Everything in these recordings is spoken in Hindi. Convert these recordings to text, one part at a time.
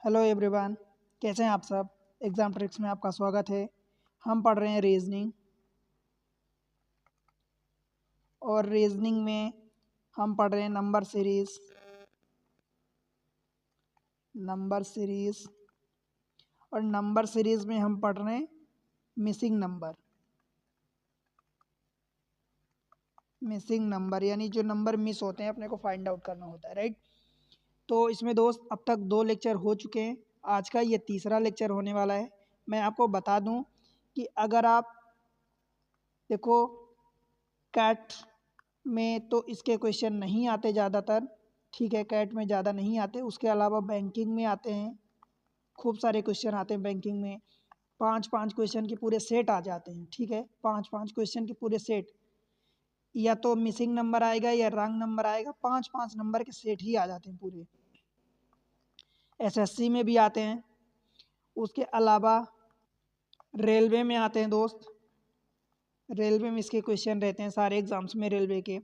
हेलो एवरीवन, कैसे हैं आप सब। एग्जाम ट्रिक्स में आपका स्वागत है। हम पढ़ रहे हैं रीजनिंग और रीजनिंग में हम पढ़ रहे हैं नंबर सीरीज और नंबर सीरीज में हम पढ़ रहे हैं मिसिंग नंबर यानी जो नंबर मिस होते हैं अपने को फाइंड आउट करना होता है, राइट। तो इसमें दोस्त अब तक 2 लेक्चर हो चुके हैं। आज का ये तीसरा लेक्चर होने वाला है। मैं आपको बता दूं कि अगर आप देखो कैट में तो इसके क्वेश्चन नहीं आते ज़्यादातर, ठीक है। कैट में ज़्यादा नहीं आते, उसके अलावा बैंकिंग में आते हैं। खूब सारे क्वेश्चन आते हैं बैंकिंग में। 5-5 क्वेश्चन के पूरे सेट आ जाते हैं, ठीक है। 5-5 क्वेश्चन के पूरे सेट, या तो मिसिंग नंबर आएगा या रॉन्ग नंबर आएगा। 5-5 नंबर के सेट ही आ जाते हैं पूरे। एसएससी में भी आते हैं। उसके अलावा रेलवे में आते हैं दोस्त। रेलवे में इसके क्वेश्चन रहते हैं सारे एग्जाम्स में रेलवे के।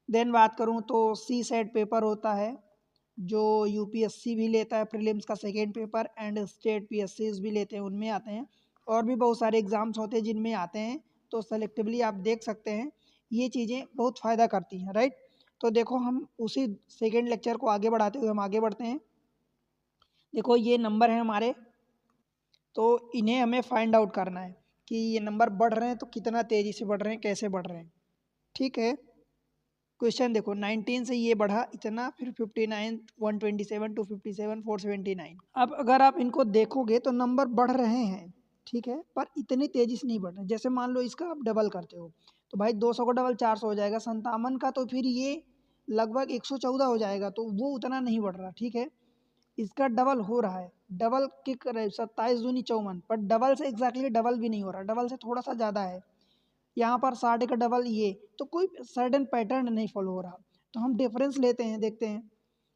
देन बात करूं तो सी सेट पेपर होता है जो यूपीएससी भी लेता है, प्रीलिम्स का सेकेंड पेपर, एंड स्टेट पीएससीज भी लेते हैं, उनमें आते हैं। और भी बहुत सारे एग्जाम्स होते हैं जिनमें आते हैं। तो सेलेक्टिवली आप देख सकते हैं, ये चीज़ें बहुत फ़ायदा करती हैं, राइट। तो देखो हम उसी सेकेंड लेक्चर को आगे बढ़ाते हुए हम आगे बढ़ते हैं। देखो ये नंबर है हमारे, तो इन्हें हमें फाइंड आउट करना है कि ये नंबर बढ़ रहे हैं तो कितना तेज़ी से बढ़ रहे हैं, कैसे बढ़ रहे हैं, ठीक है। क्वेश्चन देखो 19 से ये बढ़ा इतना, फिर 59, 127, 257, 479। अब अगर आप इनको देखोगे तो नंबर बढ़ रहे हैं, ठीक है, पर इतनी तेजी से नहीं बढ़ रहे। जैसे मान लो इसका आप डबल करते हो तो भाई 200 का डबल 400 हो जाएगा। 57 का तो फिर ये लगभग 114 हो जाएगा, तो वो उतना नहीं बढ़ रहा, ठीक है। इसका डबल हो रहा है, डबल की 27 दूनी 54, पर डबल से एग्जैक्टली डबल भी नहीं हो रहा, डबल से थोड़ा सा ज़्यादा है। यहाँ पर 60 का डबल ये, तो कोई सर्टेन पैटर्न नहीं फॉलो हो रहा। तो हम डिफरेंस लेते हैं, देखते हैं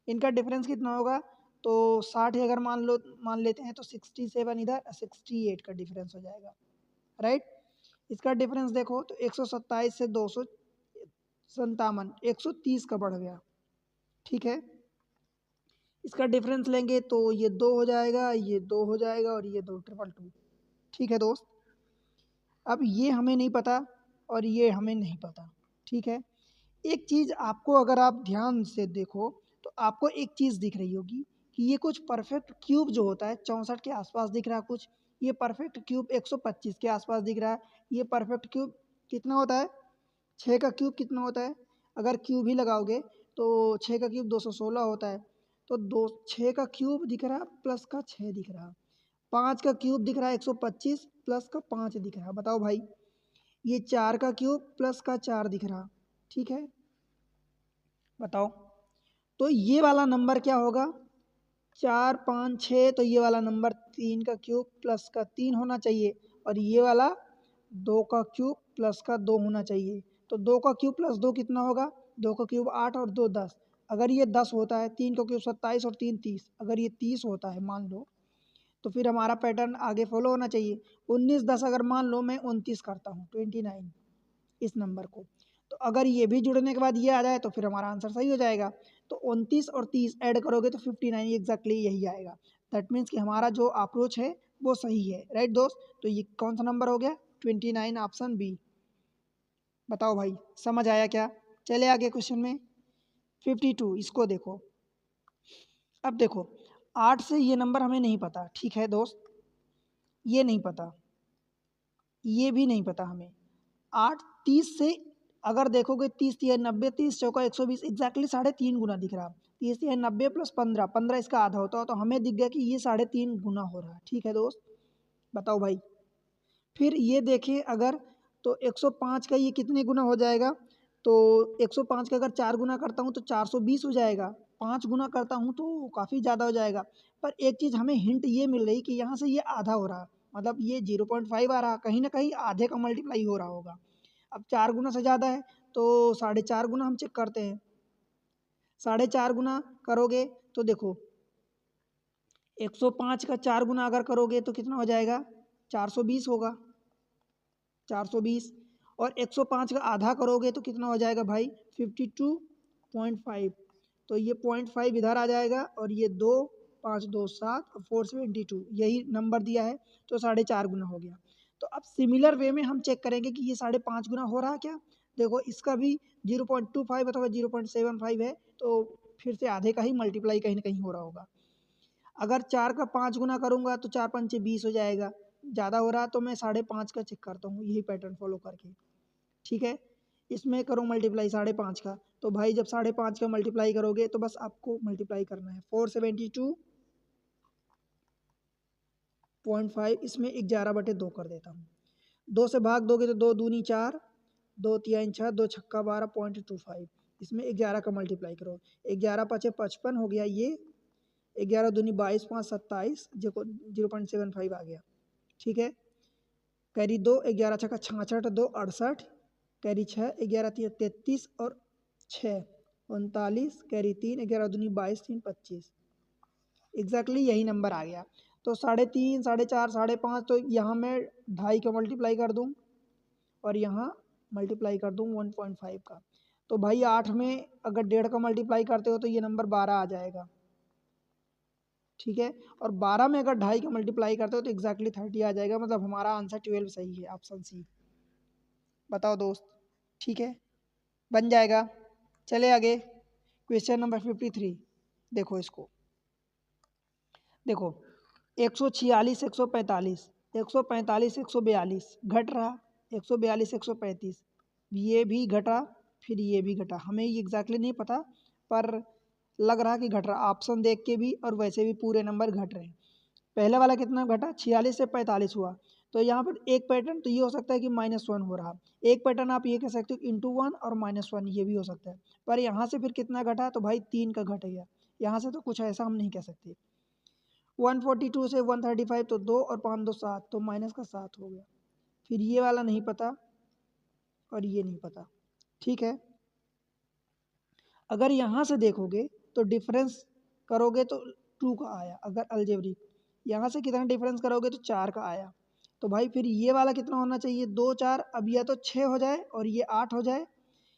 इनका डिफरेंस कितना होगा। तो 60 अगर मान लेते हैं तो 67 इधर 68 का डिफरेंस हो जाएगा, राइट। इसका डिफरेंस देखो तो 127 से 257, 130 का बढ़ गया, ठीक है। इसका डिफरेंस लेंगे तो ये 2 हो जाएगा, ये 2 हो जाएगा, और ये 2, 222, ठीक है दोस्त। अब ये हमें नहीं पता और ये हमें नहीं पता, ठीक है। एक चीज़ आपको अगर आप ध्यान से देखो तो आपको एक चीज़ दिख रही होगी कि ये कुछ परफेक्ट क्यूब जो होता है 64 के आसपास दिख रहा है कुछ। ये परफेक्ट क्यूब 125 के आसपास दिख रहा है। ये परफेक्ट क्यूब कितना होता है, 6 का क्यूब कितना होता है। अगर क्यूब ही लगाओगे तो 6 का क्यूब 216 होता है। तो 6 का क्यूब दिख रहा प्लस का 6 दिख रहा, 5 का क्यूब दिख रहा है 125 प्लस का 5 दिख रहा। बताओ भाई, ये 4 का क्यूब प्लस का 4 दिख रहा, ठीक है। बताओ, तो ये वाला नंबर क्या होगा, 4, 5, 6। तो ये वाला नंबर 3 का क्यूब प्लस का 3 होना चाहिए, और ये वाला 2 का क्यूब प्लस का 2 होना चाहिए। तो 2 का क्यूब प्लस 2 कितना होगा, 2 का क्यूब 8 और 2 10। अगर ये 10 होता है, 3 का क्यूब 27 और 3 30, अगर ये 30 होता है मान लो, तो फिर हमारा पैटर्न आगे फॉलो होना चाहिए। 19 10 अगर मान लो मैं 29 करता हूँ, 29 इस नंबर को, तो अगर ये भी जुड़ने के बाद ये आ जाए तो फिर हमारा आंसर सही हो जाएगा। तो 29 और 30 ऐड करोगे तो 59 एग्जैक्टली यही आएगा। दैट मीन्स कि हमारा जो अप्रोच है वो सही है, राइट दोस्त। तो ये कौन सा नंबर हो गया, 29, ऑप्शन बी। बताओ भाई, समझ आया क्या। चले आगे क्वेश्चन में 52, इसको देखो। अब देखो 8 से ये नंबर हमें नहीं पता, ठीक है दोस्त, ये नहीं पता, ये भी नहीं पता हमें। 8 30 से अगर देखोगे 30 तिया 90, 30 चौका 120, एग्जैक्टली 3.5 गुना दिख रहा। 30 तिया 90 प्लस 15, 15 इसका आधा होता है, तो हमें दिख गया कि ये 3.5 गुना हो रहा है, ठीक है दोस्त। बताओ भाई, फिर ये देखिए अगर, तो 105 का ये कितने गुना हो जाएगा। तो 105 का अगर 4 गुना करता हूँ तो 420 हो जाएगा। 5 गुना करता हूँ तो काफ़ी ज़्यादा हो जाएगा। पर एक चीज़ हमें हिंट ये मिल रही कि यहाँ से ये आधा हो रहा, मतलब ये 0.5 आ रहा, कहीं ना कहीं आधे का मल्टीप्लाई हो रहा होगा। अब 4 गुना से ज़्यादा है तो 4.5 गुना हम चेक करते हैं। 4.5 गुना करोगे तो देखो 105 का 4 गुना अगर करोगे तो कितना हो जाएगा, 420 होगा, 420। और 105 का आधा करोगे तो कितना हो जाएगा भाई, 52.5। तो ये 0.5 इधर आ जाएगा और ये 2 5 2 7 और 472 यही नंबर दिया है, तो 4.5 गुना हो गया। तो अब सिमिलर वे में हम चेक करेंगे कि ये 5.5 गुना हो रहा क्या। देखो इसका भी 0.25 अथवा 0.75 है, तो फिर से आधे का ही मल्टीप्लाई कहीं ना कहीं हो रहा होगा। अगर 4 का 5 गुना करूँगा तो 4 5 20 हो जाएगा। ज़्यादा हो रहा तो मैं 5.5 का चेक करता हूँ यही पैटर्न फॉलो करके। ठीक है, इसमें करो मल्टीप्लाई 5.5 का, तो भाई जब 5.5 का मल्टीप्लाई करोगे तो बस आपको मल्टीप्लाई करना है 472.5, इसमें 11/2 कर देता हूँ। 2 से भाग दोगे तो 2 दूनी 4, 2 तिहाई 6, 2 छक्का 12.25, इसमें 11 का मल्टीप्लाई करो। 11 पचे 55 हो गया ये, 11 दूनी 22, 5 27, 0.75 आ गया। ठीक है, कैरी 2, 11 छक्का 66, 2 68, कैरी 6, 11 33 और 6 39, कैरी 3, 11 दूनी 22, 3 25, एग्जैक्टली यही नंबर आ गया। तो 3.5, 4.5, 5.5, तो यहाँ मैं 2.5 का मल्टीप्लाई कर दूँ और यहाँ मल्टीप्लाई कर दूँ 1.5 का। तो भाई 8 में अगर 1.5 का मल्टीप्लाई करते हो तो ये नंबर 12 आ जाएगा। ठीक है, और 12 में अगर 2.5 का मल्टीप्लाई करते हो तो एग्जैक्टली 30 आ जाएगा। मतलब हमारा आंसर 12 सही है, ऑप्शन सी। बताओ दोस्त, ठीक है, बन जाएगा। चले आगे, क्वेश्चन नंबर 53। देखो इसको, देखो 146 145, 145 142 घट रहा, 142 135, ये भी घटा, फिर ये भी घटा। हमें ये एग्जैक्टली नहीं पता, पर लग रहा कि घट रहा। ऑप्शन देख के भी और वैसे भी पूरे नंबर घट रहे हैं। पहले वाला कितना घटा, 46 से 45 हुआ। तो यहाँ पर एक पैटर्न तो ये हो सकता है कि -1 हो रहा। एक पैटर्न आप ये कह सकते हो ×1 और -1, ये भी हो सकता है। पर यहाँ से फिर कितना घटा, तो भाई 3 का घट गया। यहाँ से तो कुछ ऐसा हम नहीं कह सकते। 142 से 135 तो 2 और 5 2 7, तो -7 हो गया। फिर ये वाला नहीं पता और ये नहीं पता। ठीक है, अगर यहाँ से देखोगे तो डिफरेंस करोगे तो 2 का आया। अगर अलजेब्रिक यहाँ से कितना डिफरेंस करोगे तो 4 का आया। तो भाई फिर ये वाला कितना होना चाहिए, 2 4, अब या तो 6 हो जाए और ये 8 हो जाए,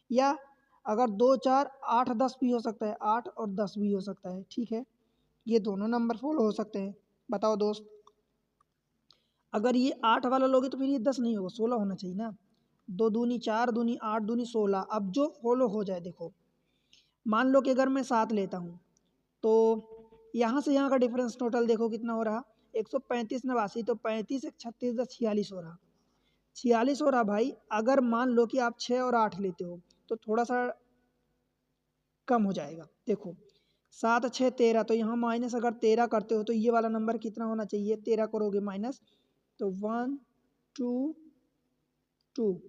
या अगर 2 4 8 10 भी हो सकता है, 8 और 10 भी हो सकता है। ठीक है, ये दोनों नंबर फॉलो हो सकते हैं। बताओ दोस्त, अगर ये 8 वाला लोगे तो फिर ये 10 नहीं होगा, 16 होना चाहिए ना। 2 दूनी 4 दूनी 8 दूनी 16। अब जो फॉलो हो जाए, देखो मान लो कि अगर मैं 7 लेता हूँ तो यहाँ से यहाँ का डिफरेंस टोटल देखो कितना हो रहा, 135 89, तो 35 1 36 10 46 हो रहा, 46 हो रहा। भाई अगर मान लो कि आप 6 और 8 लेते हो तो थोड़ा सा कम हो जाएगा। देखो 7 6 13, तो यहाँ माइनस अगर 13 करते हो तो ये वाला नंबर कितना होना चाहिए, 13 करोगे माइनस तो 1 2 2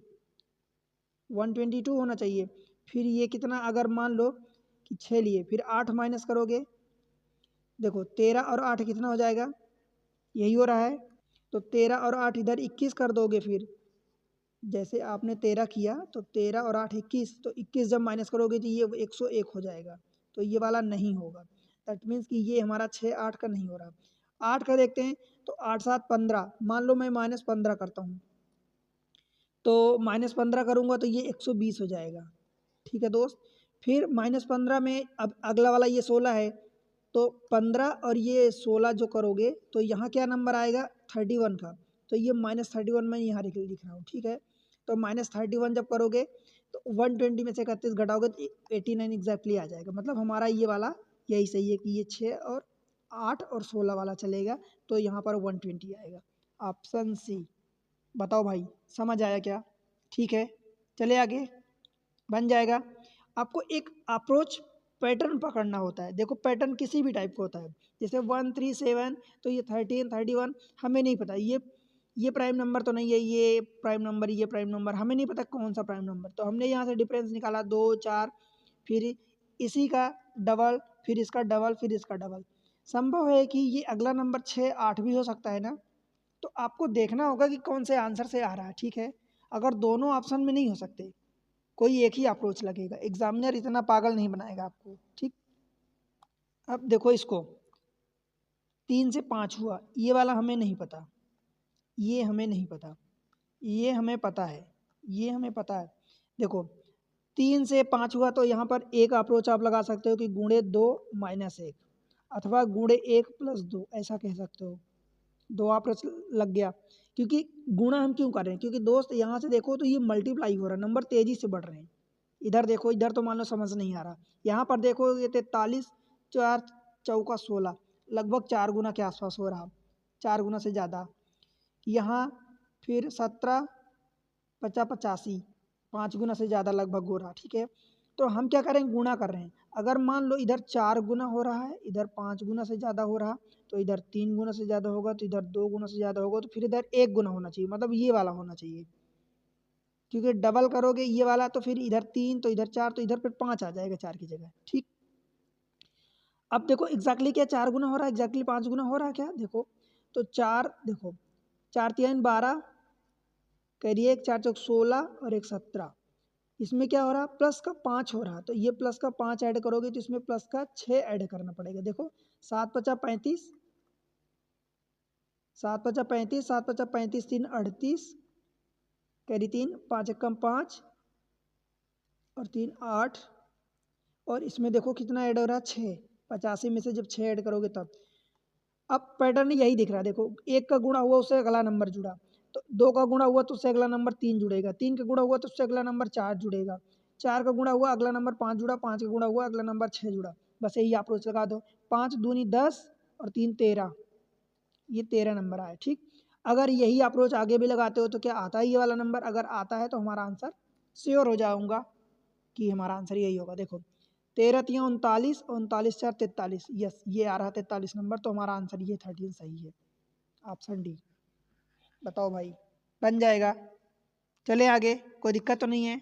122 होना चाहिए। फिर ये कितना, अगर मान लो कि 6 लिए, फिर 8 माइनस करोगे, देखो 13 और 8 कितना हो जाएगा, यही हो रहा है। तो 13 और 8 इधर 21 कर दोगे। फिर जैसे आपने 13 किया तो 13 और 8 21, तो 21 जब माइनस करोगे तो ये 101 हो जाएगा। तो ये वाला नहीं होगा। दैट मीन्स कि ये हमारा 6 8 का नहीं हो रहा। 8 का देखते हैं, तो 8 7 15, मान लो मैं -15 करता हूँ तो -15 करूँगा तो ये 120 हो जाएगा। ठीक है दोस्त, फिर -15 में अब अगला वाला ये 16 है, तो 15 और ये 16 जो करोगे तो यहाँ क्या नंबर आएगा, 31 का। तो ये -31 में यहाँ लिख रहा हूँ। ठीक है, तो -31 जब करोगे तो 120 में से 31 घटाओगे तो 89 एग्जैक्टली आ जाएगा। मतलब हमारा ये वाला यही सही है कि ये 6 और 8 और 16 वाला चलेगा, तो यहाँ पर 120 आएगा। Option C. बताओ भाई, समझ आया क्या। ठीक है, चले आगे, बन जाएगा। आपको एक अप्रोच पैटर्न पकड़ना होता है। देखो पैटर्न किसी भी टाइप का होता है, जैसे 1 3 7, तो ये 13 31 हमें नहीं पता ये प्राइम नंबर तो नहीं है, ये प्राइम नंबर, ये प्राइम नंबर, हमें नहीं पता कौन सा प्राइम नंबर। तो हमने यहाँ से डिफरेंस निकाला 2 4, फिर इसी का डबल, फिर इसका डबल, फिर इसका डबल। संभव है कि ये अगला नंबर 6 8 भी हो सकता है ना। तो आपको देखना होगा कि कौन से आंसर से आ रहा है। ठीक है, अगर दोनों ऑप्शन में नहीं हो सकते, कोई एक ही अप्रोच लगेगा। एग्जामिनर इतना पागल नहीं बनाएगा आपको। ठीक, अब देखो इसको 3 से 5 हुआ, ये वाला हमें नहीं पता, ये हमें नहीं पता, ये हमें पता है, ये हमें पता है। देखो 3 से 5 हुआ तो यहाँ पर एक अप्रोच आप लगा सकते हो कि × 2 - 1। अथवा गुणे 1+2 ऐसा कह सकते हो। दो अप्रोच लग गया, क्योंकि गुणा हम क्यों कर रहे हैं, क्योंकि दोस्त यहाँ से देखो तो ये मल्टीप्लाई हो रहा है, नंबर तेजी से बढ़ रहे हैं। इधर देखो, इधर तो मान लो समझ नहीं आ रहा, यहाँ पर देखो ये 43 4 चौका 16 लगभग 4 गुना के आसपास हो रहा, 4 गुना से ज़्यादा। यहाँ फिर 17 50 85 5 गुना से ज़्यादा लगभग हो रहा, ठीक है। तो हम क्या करें, गुणा कर रहे हैं। अगर मान लो इधर 4 गुना हो रहा है, इधर 5 गुना से ज़्यादा हो रहा, तो इधर 3 गुना से ज़्यादा होगा, तो इधर 2 गुना से ज़्यादा होगा, तो फिर इधर 1 गुना होना चाहिए, मतलब ये वाला होना चाहिए। क्योंकि डबल करोगे ये वाला तो फिर इधर 3 तो इधर 4 तो इधर फिर 5 आ जाएगा 4 की जगह, ठीक। अब देखो एग्जैक्टली क्या 4 गुना हो रहा है, एग्जैक्टली 5 गुना हो रहा है क्या, देखो तो 4 देखो 4 3 12 करिए, 1 4 चौक 16 और 1 17, इसमें क्या हो रहा प्लस का 5 हो रहा, तो ये प्लस का 5 ऐड करोगे तो इसमें प्लस का 6 ऐड करना पड़ेगा। देखो 7 5 35 7 5 35 7 5 35 3 38 कैरी 3 5 1 5 और 3 8 और इसमें देखो कितना ऐड हो रहा है 6, 85 में से जब 6 ऐड करोगे तब। अब पैटर्न यही दिख रहा है, देखो 1 का गुणा हुआ उससे अगला नंबर जुड़ा, तो 2 का गुणा हुआ तो उससे अगला नंबर 3 जुड़ेगा, 3 का गुणा हुआ तो उससे अगला नंबर 4 जुड़ेगा, 4 का गुणा हुआ अगला नंबर 5 जुड़ा, 5 का गुणा हुआ अगला नंबर 6 जुड़ा। बस यही अप्रोच लगा दो, 5 दूनी 10 और 3 13, ये 13 नंबर आया, ठीक। अगर यही अप्रोच आगे भी लगाते हो तो क्या आता है ये वाला नंबर, अगर आता है तो हमारा आंसर श्योर हो जाऊंगा कि हमारा आंसर यही होगा। देखो 13 3 39 39 4 43, यस ये आ रहा 43 नंबर, तो हमारा आंसर ये 13 सही है, ऑप्शन डी। बताओ भाई, बन जाएगा। चले आगे, कोई दिक्कत तो नहीं है।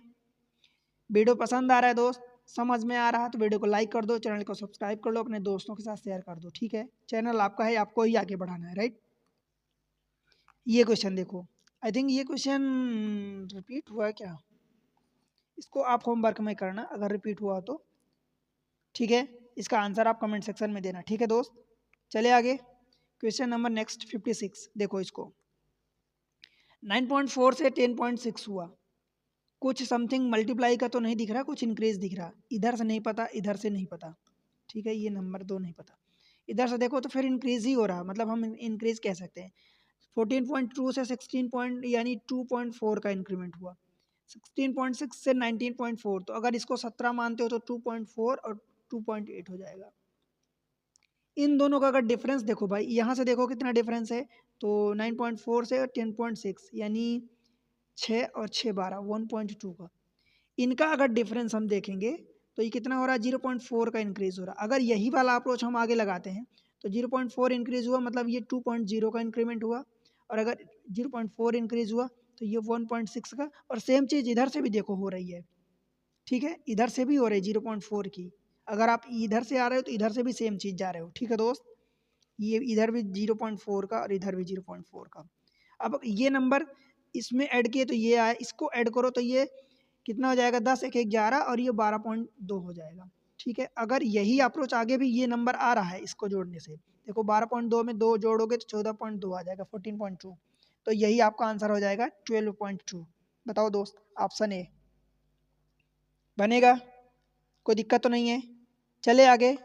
वीडियो पसंद आ रहा है दोस्त, समझ में आ रहा है तो वीडियो को लाइक कर दो, चैनल को सब्सक्राइब कर लो, अपने दोस्तों के साथ शेयर कर दो, ठीक है। चैनल आपका है, आपको ही आगे बढ़ाना है, राइट। ये क्वेश्चन देखो, आई थिंक ये क्वेश्चन रिपीट हुआ है क्या, इसको आप होमवर्क में करना अगर रिपीट हुआ तो, ठीक है। इसका आंसर आप कमेंट सेक्शन में देना, ठीक है दोस्त। चले आगे, क्वेश्चन नंबर नेक्स्ट 56, देखो इसको 9.4 से 10.6 हुआ, कुछ समथिंग मल्टीप्लाई का तो नहीं दिख रहा, कुछ इंक्रीज दिख रहा, इधर से नहीं पता इधर से नहीं पता, ठीक है। ये नंबर 2 नहीं पता, इधर से देखो तो फिर इंक्रीज ही हो रहा, मतलब हम इंक्रीज कह सकते हैं। 14.2 से 16 पॉइंट यानी 2.4 का इंक्रीमेंट हुआ, 16.6 से 19.4, तो अगर इसको 17 मानते हो तो 2.4 और 2.8 हो जाएगा। इन दोनों का अगर डिफरेंस देखो भाई, यहाँ से देखो कितना डिफरेंस है, तो 9.4 से 10.6 यानी 6 और 6 12 1.2 का, इनका अगर डिफरेंस हम देखेंगे तो ये कितना हो रहा है 0.4 का इंक्रीज हो रहा है। अगर यही वाला अप्रोच हम आगे लगाते हैं तो 0.4 इंक्रीज हुआ मतलब ये 2.0 का इंक्रीमेंट हुआ, और अगर 0.4 इंक्रीज हुआ तो ये 1.6 का, और सेम चीज़ इधर से भी देखो हो रही है, ठीक है। इधर से भी हो रही है 0.4 की, अगर आप इधर से आ रहे हो तो इधर से भी सेम चीज़ जा रहे हो, ठीक है दोस्त। ये इधर भी 0.4 का और इधर भी 0.4 का। अब ये नंबर इसमें ऐड किए तो ये आया, इसको ऐड करो तो ये कितना हो जाएगा 10 1 11 और ये 12.2 हो जाएगा, ठीक है। अगर यही अप्रोच आगे भी ये नंबर आ रहा है इसको जोड़ने से, देखो 12.2 में 2 जोड़ोगे तो 14.2 आ जाएगा 14.2, तो यही आपका आंसर हो जाएगा 12.2। बताओ दोस्त, ऑप्शन ए बनेगा, कोई दिक्कत तो नहीं है। चले आगे,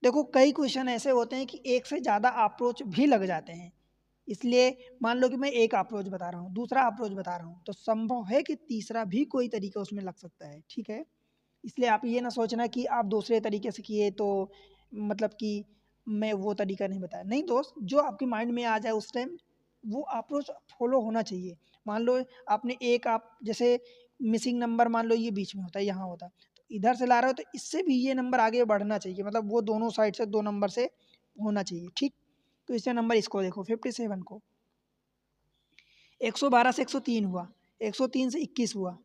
देखो कई क्वेश्चन ऐसे होते हैं कि एक से ज़्यादा अप्रोच भी लग जाते हैं, इसलिए मान लो कि मैं एक अप्रोच बता रहा हूँ, दूसरा अप्रोच बता रहा हूँ, तो संभव है कि तीसरा भी कोई तरीका उसमें लग सकता है, ठीक है। इसलिए आप ये ना सोचना कि आप दूसरे तरीके से किए तो मतलब कि मैं वो तरीका नहीं बताया, नहीं दोस्त, जो आपके माइंड में आ जाए उस टाइम वो अप्रोच फॉलो होना चाहिए। मान लो आपने एक आप जैसे मिसिंग नंबर मान लो ये बीच में होता है, यहाँ होता है, तो इधर से ला रहे हो तो इससे भी ये नंबर आगे बढ़ना चाहिए, मतलब वो दोनों साइड से 2 नंबर से होना चाहिए, ठीक। तो इससे नंबर इसको देखो 57 को 112 से 103 हुआ, 103 से 21 हुआ,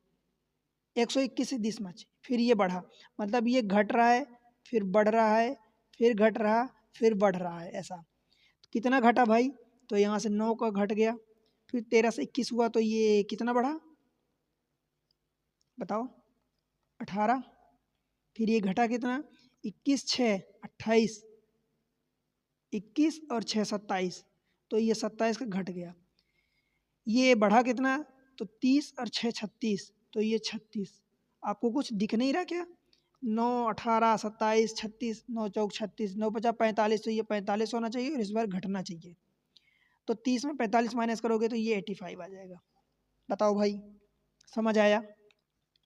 121 से 10 मच, फिर ये बढ़ा, मतलब ये घट रहा है फिर बढ़ रहा है फिर घट रहा फिर बढ़ रहा है, ऐसा। तो कितना घटा भाई, तो यहाँ से 9 का घट गया, फिर 13 से 21 हुआ तो ये कितना बढ़ा बताओ 18, फिर ये घटा कितना 21 6 28, 21 और 6 27, तो ये 27 का घट गया, ये बढ़ा कितना तो 30 और 6 36, तो ये 36। आपको कुछ दिख नहीं रहा क्या, 9 18 27 36, 9 चौक 36, 9 50 45, तो ये 45 होना चाहिए और इस बार घटना चाहिए। तो 30 में 45 माइनस करोगे तो ये 85 आ जाएगा। बताओ भाई, समझ आया?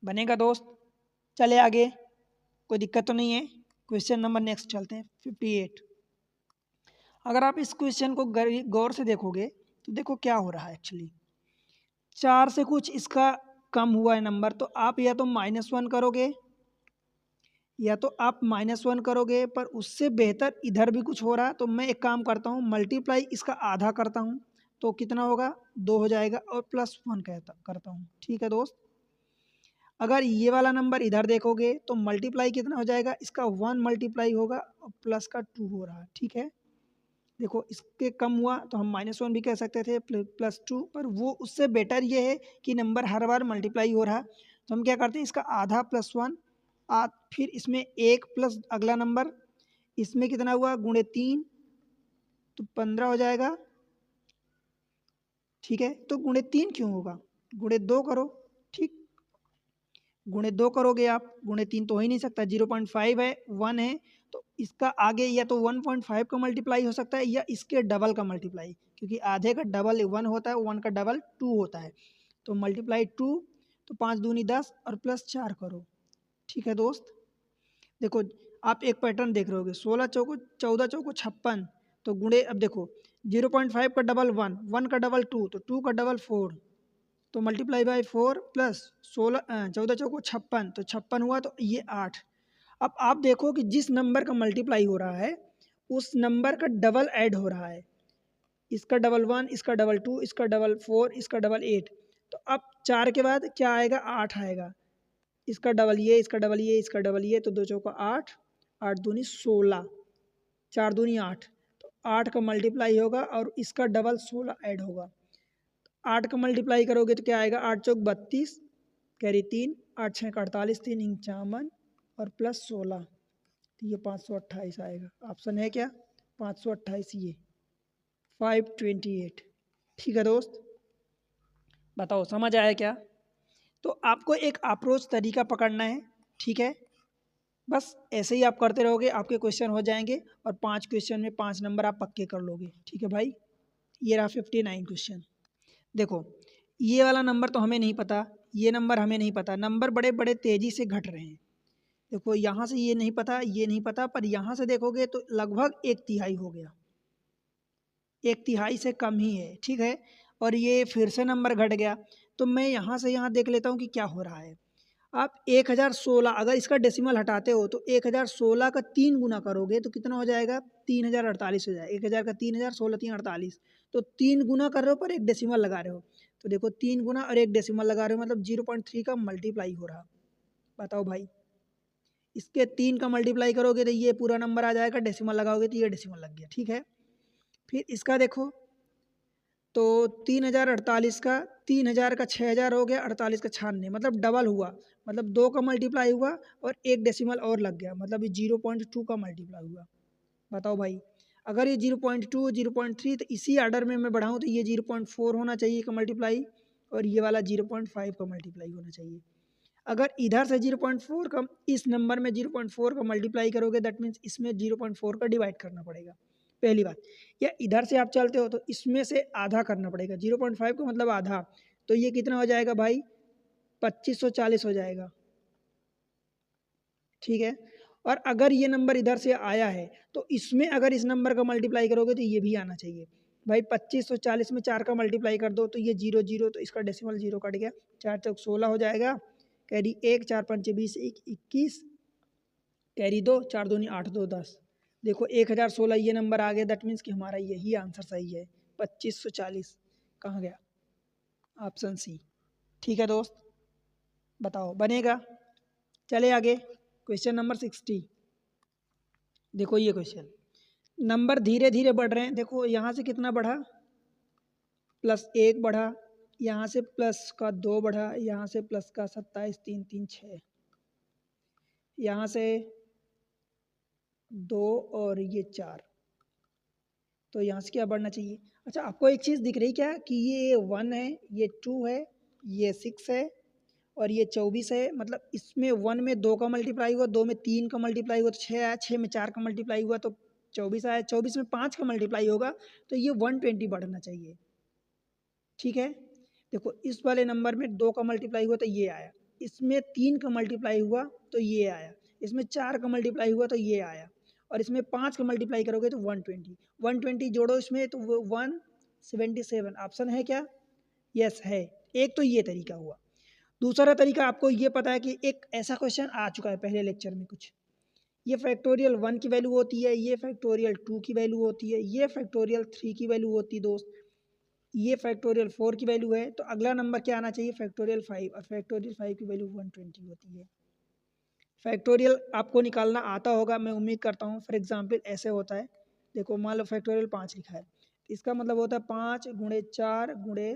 बनेगा दोस्त? चले आगे, कोई दिक्कत तो नहीं है। क्वेश्चन नंबर नेक्स्ट चलते हैं 58। अगर आप इस क्वेश्चन को गौर से देखोगे तो देखो क्या हो रहा है एक्चुअली। 4 से कुछ इसका कम हुआ है नंबर, तो आप या तो -1 करोगे या तो आप -1 करोगे, पर उससे बेहतर इधर भी कुछ हो रहा है। तो मैं एक काम करता हूँ, मल्टीप्लाई इसका आधा करता हूँ, तो कितना होगा 2 हो जाएगा, और +1 करता हूँ। ठीक है दोस्त? अगर ये वाला नंबर इधर देखोगे तो मल्टीप्लाई कितना हो जाएगा, इसका 1 मल्टीप्लाई होगा और प्लस का 2 हो रहा है। ठीक है, देखो इसके कम हुआ तो हम -1 भी कह सकते थे, +2, पर वो उससे बेटर ये है कि नंबर हर बार मल्टीप्लाई हो रहा। तो हम क्या करते हैं, इसका आधा +1, फिर इसमें 1 प्लस अगला नंबर, इसमें कितना हुआ गुणे 3, तो 15 हो जाएगा। ठीक है, तो गुणे 3 क्यों होगा, गुणे 2 करो। ठीक, गुणे 2 करोगे आप, गुणे 3 तो हो ही नहीं सकता, 0.5 है, 1 है, तो इसका आगे या तो 1.5 का मल्टीप्लाई हो सकता है या इसके डबल का मल्टीप्लाई, क्योंकि आधे का डबल 1 होता है, 1 का डबल 2 होता है। तो मल्टीप्लाई 2, तो 5 दूनी 10 और +4 करो। ठीक है दोस्त? देखो आप एक पैटर्न देख रहे होगे, 16 चौको 14 चौको 56, तो गुणे अब देखो 0.5 का डबल 1, 1 का डबल 2, तो 2 का डबल 4, तो मल्टीप्लाई बाय 4 प्लस 14 चौको 56, तो 56 हुआ, तो ये 8। अब आप देखो कि जिस नंबर का मल्टीप्लाई हो रहा है उस नंबर का डबल ऐड हो रहा है, इसका डबल 1, इसका डबल 2, इसका डबल 4, इसका डबल 8। तो अब 4 के बाद क्या आएगा, 8 आएगा, इसका डबल ये, इसका डबल ये, इसका डबल ये, तो 2 चौका 8, 8 दूनी 16, 4 दूनी 8, तो 8 का मल्टीप्लाई होगा और इसका डबल 16 ऐड होगा। 8 का मल्टीप्लाई करोगे तो क्या आएगा, 8 चौक 32, कैरी 3, 8 छः 48, 3 इंच 54 और +16, तो ये 528 आएगा। ऑप्शन है क्या, 528, ये 528। ठीक है दोस्त, बताओ समझ आया क्या? तो आपको एक अप्रोच तरीका पकड़ना है। ठीक है, बस ऐसे ही आप करते रहोगे, आपके क्वेश्चन हो जाएंगे और 5 क्वेश्चन में 5 नंबर आप पक्के कर लोगे। ठीक है भाई, ये रहा 59 क्वेश्चन। देखो ये वाला नंबर तो हमें नहीं पता, ये नंबर हमें नहीं पता, नंबर बड़े बड़े तेज़ी से घट रहे हैं। देखो यहाँ से ये नहीं पता, ये नहीं पता, पर यहाँ से देखोगे तो लगभग 1/3 हो गया, 1/3 से कम ही है। ठीक है, और ये फिर से नंबर घट गया, तो मैं यहाँ से यहाँ देख लेता हूँ कि क्या हो रहा है। आप 1016 अगर इसका डेसिमल हटाते हो तो 1016 का 3 गुना करोगे तो कितना हो जाएगा, 3048 हो जाएगा। 1000 का 3000, 16 3 48, तो 3 गुना कर रहे हो पर एक डेसिमल लगा रहे हो, तो देखो 3 गुना और एक डेसिमल लगा रहे हो मतलब 0.3 का मल्टीप्लाई हो रहा। बताओ भाई, इसके 3 का मल्टीप्लाई करोगे तो ये पूरा नंबर आ जाएगा, डेसिमल लगाओगे तो ये डेसिमल लग गया। ठीक है, फिर इसका देखो तो 3048 का 3000 का 6000 हो गया, 48 का 96, मतलब डबल हुआ, मतलब 2 का मल्टीप्लाई हुआ और एक डेसिमल और लग गया, मतलब ये 0.2 का मल्टीप्लाई हुआ। बताओ भाई, अगर ये 0.2 0.3 तो इसी आर्डर में मैं बढ़ाऊँ तो ये 0.4 होना चाहिए का मल्टीप्लाई, और ये वाला 0.5 का मल्टीप्लाई होना चाहिए। अगर इधर से 0.4 का इस नंबर में 0.4 का मल्टीप्लाई करोगे, दैट मीन्स इसमें 0.4 का डिवाइड करना पड़ेगा, पहली बात। या इधर से आप चलते हो तो इसमें से आधा करना पड़ेगा, 0.5 का मतलब आधा, तो ये कितना हो जाएगा भाई, 2540 हो जाएगा। ठीक है, और अगर ये नंबर इधर से आया है तो इसमें अगर इस नंबर का मल्टीप्लाई करोगे तो ये भी आना चाहिए भाई। 2540 में 4 का मल्टीप्लाई कर दो तो ये 0 0, तो इसका डेसिमल 0 कट गया, 4 चौक 16 हो जाएगा, कैरी 1, 4 पंचे 20, 21, कैरी 2, 4 दूनी 8, 2 10। देखो 1016 ये नंबर आ गया, दैट मीन्स कि हमारा यही आंसर सही है, 2540 कहाँ गया, ऑप्शन सी। ठीक है दोस्त, बताओ बनेगा? चले आगे, क्वेश्चन नंबर 60। देखो ये क्वेश्चन, नंबर धीरे धीरे बढ़ रहे हैं। देखो यहाँ से कितना बढ़ा, +1 बढ़ा, यहाँ से प्लस का 2 बढ़ा, यहाँ से प्लस का 27, 3 3 6, यहाँ से 2 और ये 4, तो यहाँ से क्या बढ़ना चाहिए। अच्छा आपको एक चीज़ दिख रही क्या कि ये 1 है, ये 2 है, ये 6 है और ये 24 है, मतलब इसमें 1 में 2 का मल्टीप्लाई हुआ, 2 में 3 का मल्टीप्लाई हुआ तो 6 आया, 6 में 4 का मल्टीप्लाई हुआ तो 24 आया, 24 में 5 का मल्टीप्लाई होगा तो ये 120 बढ़ना चाहिए। ठीक है, देखो इस वाले नंबर में 2 का मल्टीप्लाई हुआ तो ये आया, इसमें 3 का मल्टीप्लाई हुआ तो ये आया, इसमें 4 का मल्टीप्लाई हुआ तो ये आया, और इसमें 5 का मल्टीप्लाई करोगे तो 120, 120 जोड़ो इसमें तो वो 177। ऑप्शन है क्या? यस है। एक तो ये तरीका हुआ। दूसरा तरीका आपको ये पता है कि एक ऐसा क्वेश्चन आ चुका है पहले लेक्चर में कुछ, ये फैक्टोरियल 1 की वैल्यू होती है, ये फैक्टोरियल 2 की वैल्यू होती है, ये फैक्टोरियल 3 की वैल्यू होती है दोस्त, ये फैक्टोरियल 4 की वैल्यू है, तो अगला नंबर क्या आना चाहिए? फैक्टोरियल 5, और फैक्टोरियल 5 की वैल्यू 120 होती है। फैक्टोरियल आपको निकालना आता होगा, मैं उम्मीद करता हूँ। फॉर एग्जाम्पल ऐसे होता है, देखो मान लो फैक्टोरियल 5 लिखा है, इसका मतलब होता है 5 गुणे 4 गुणे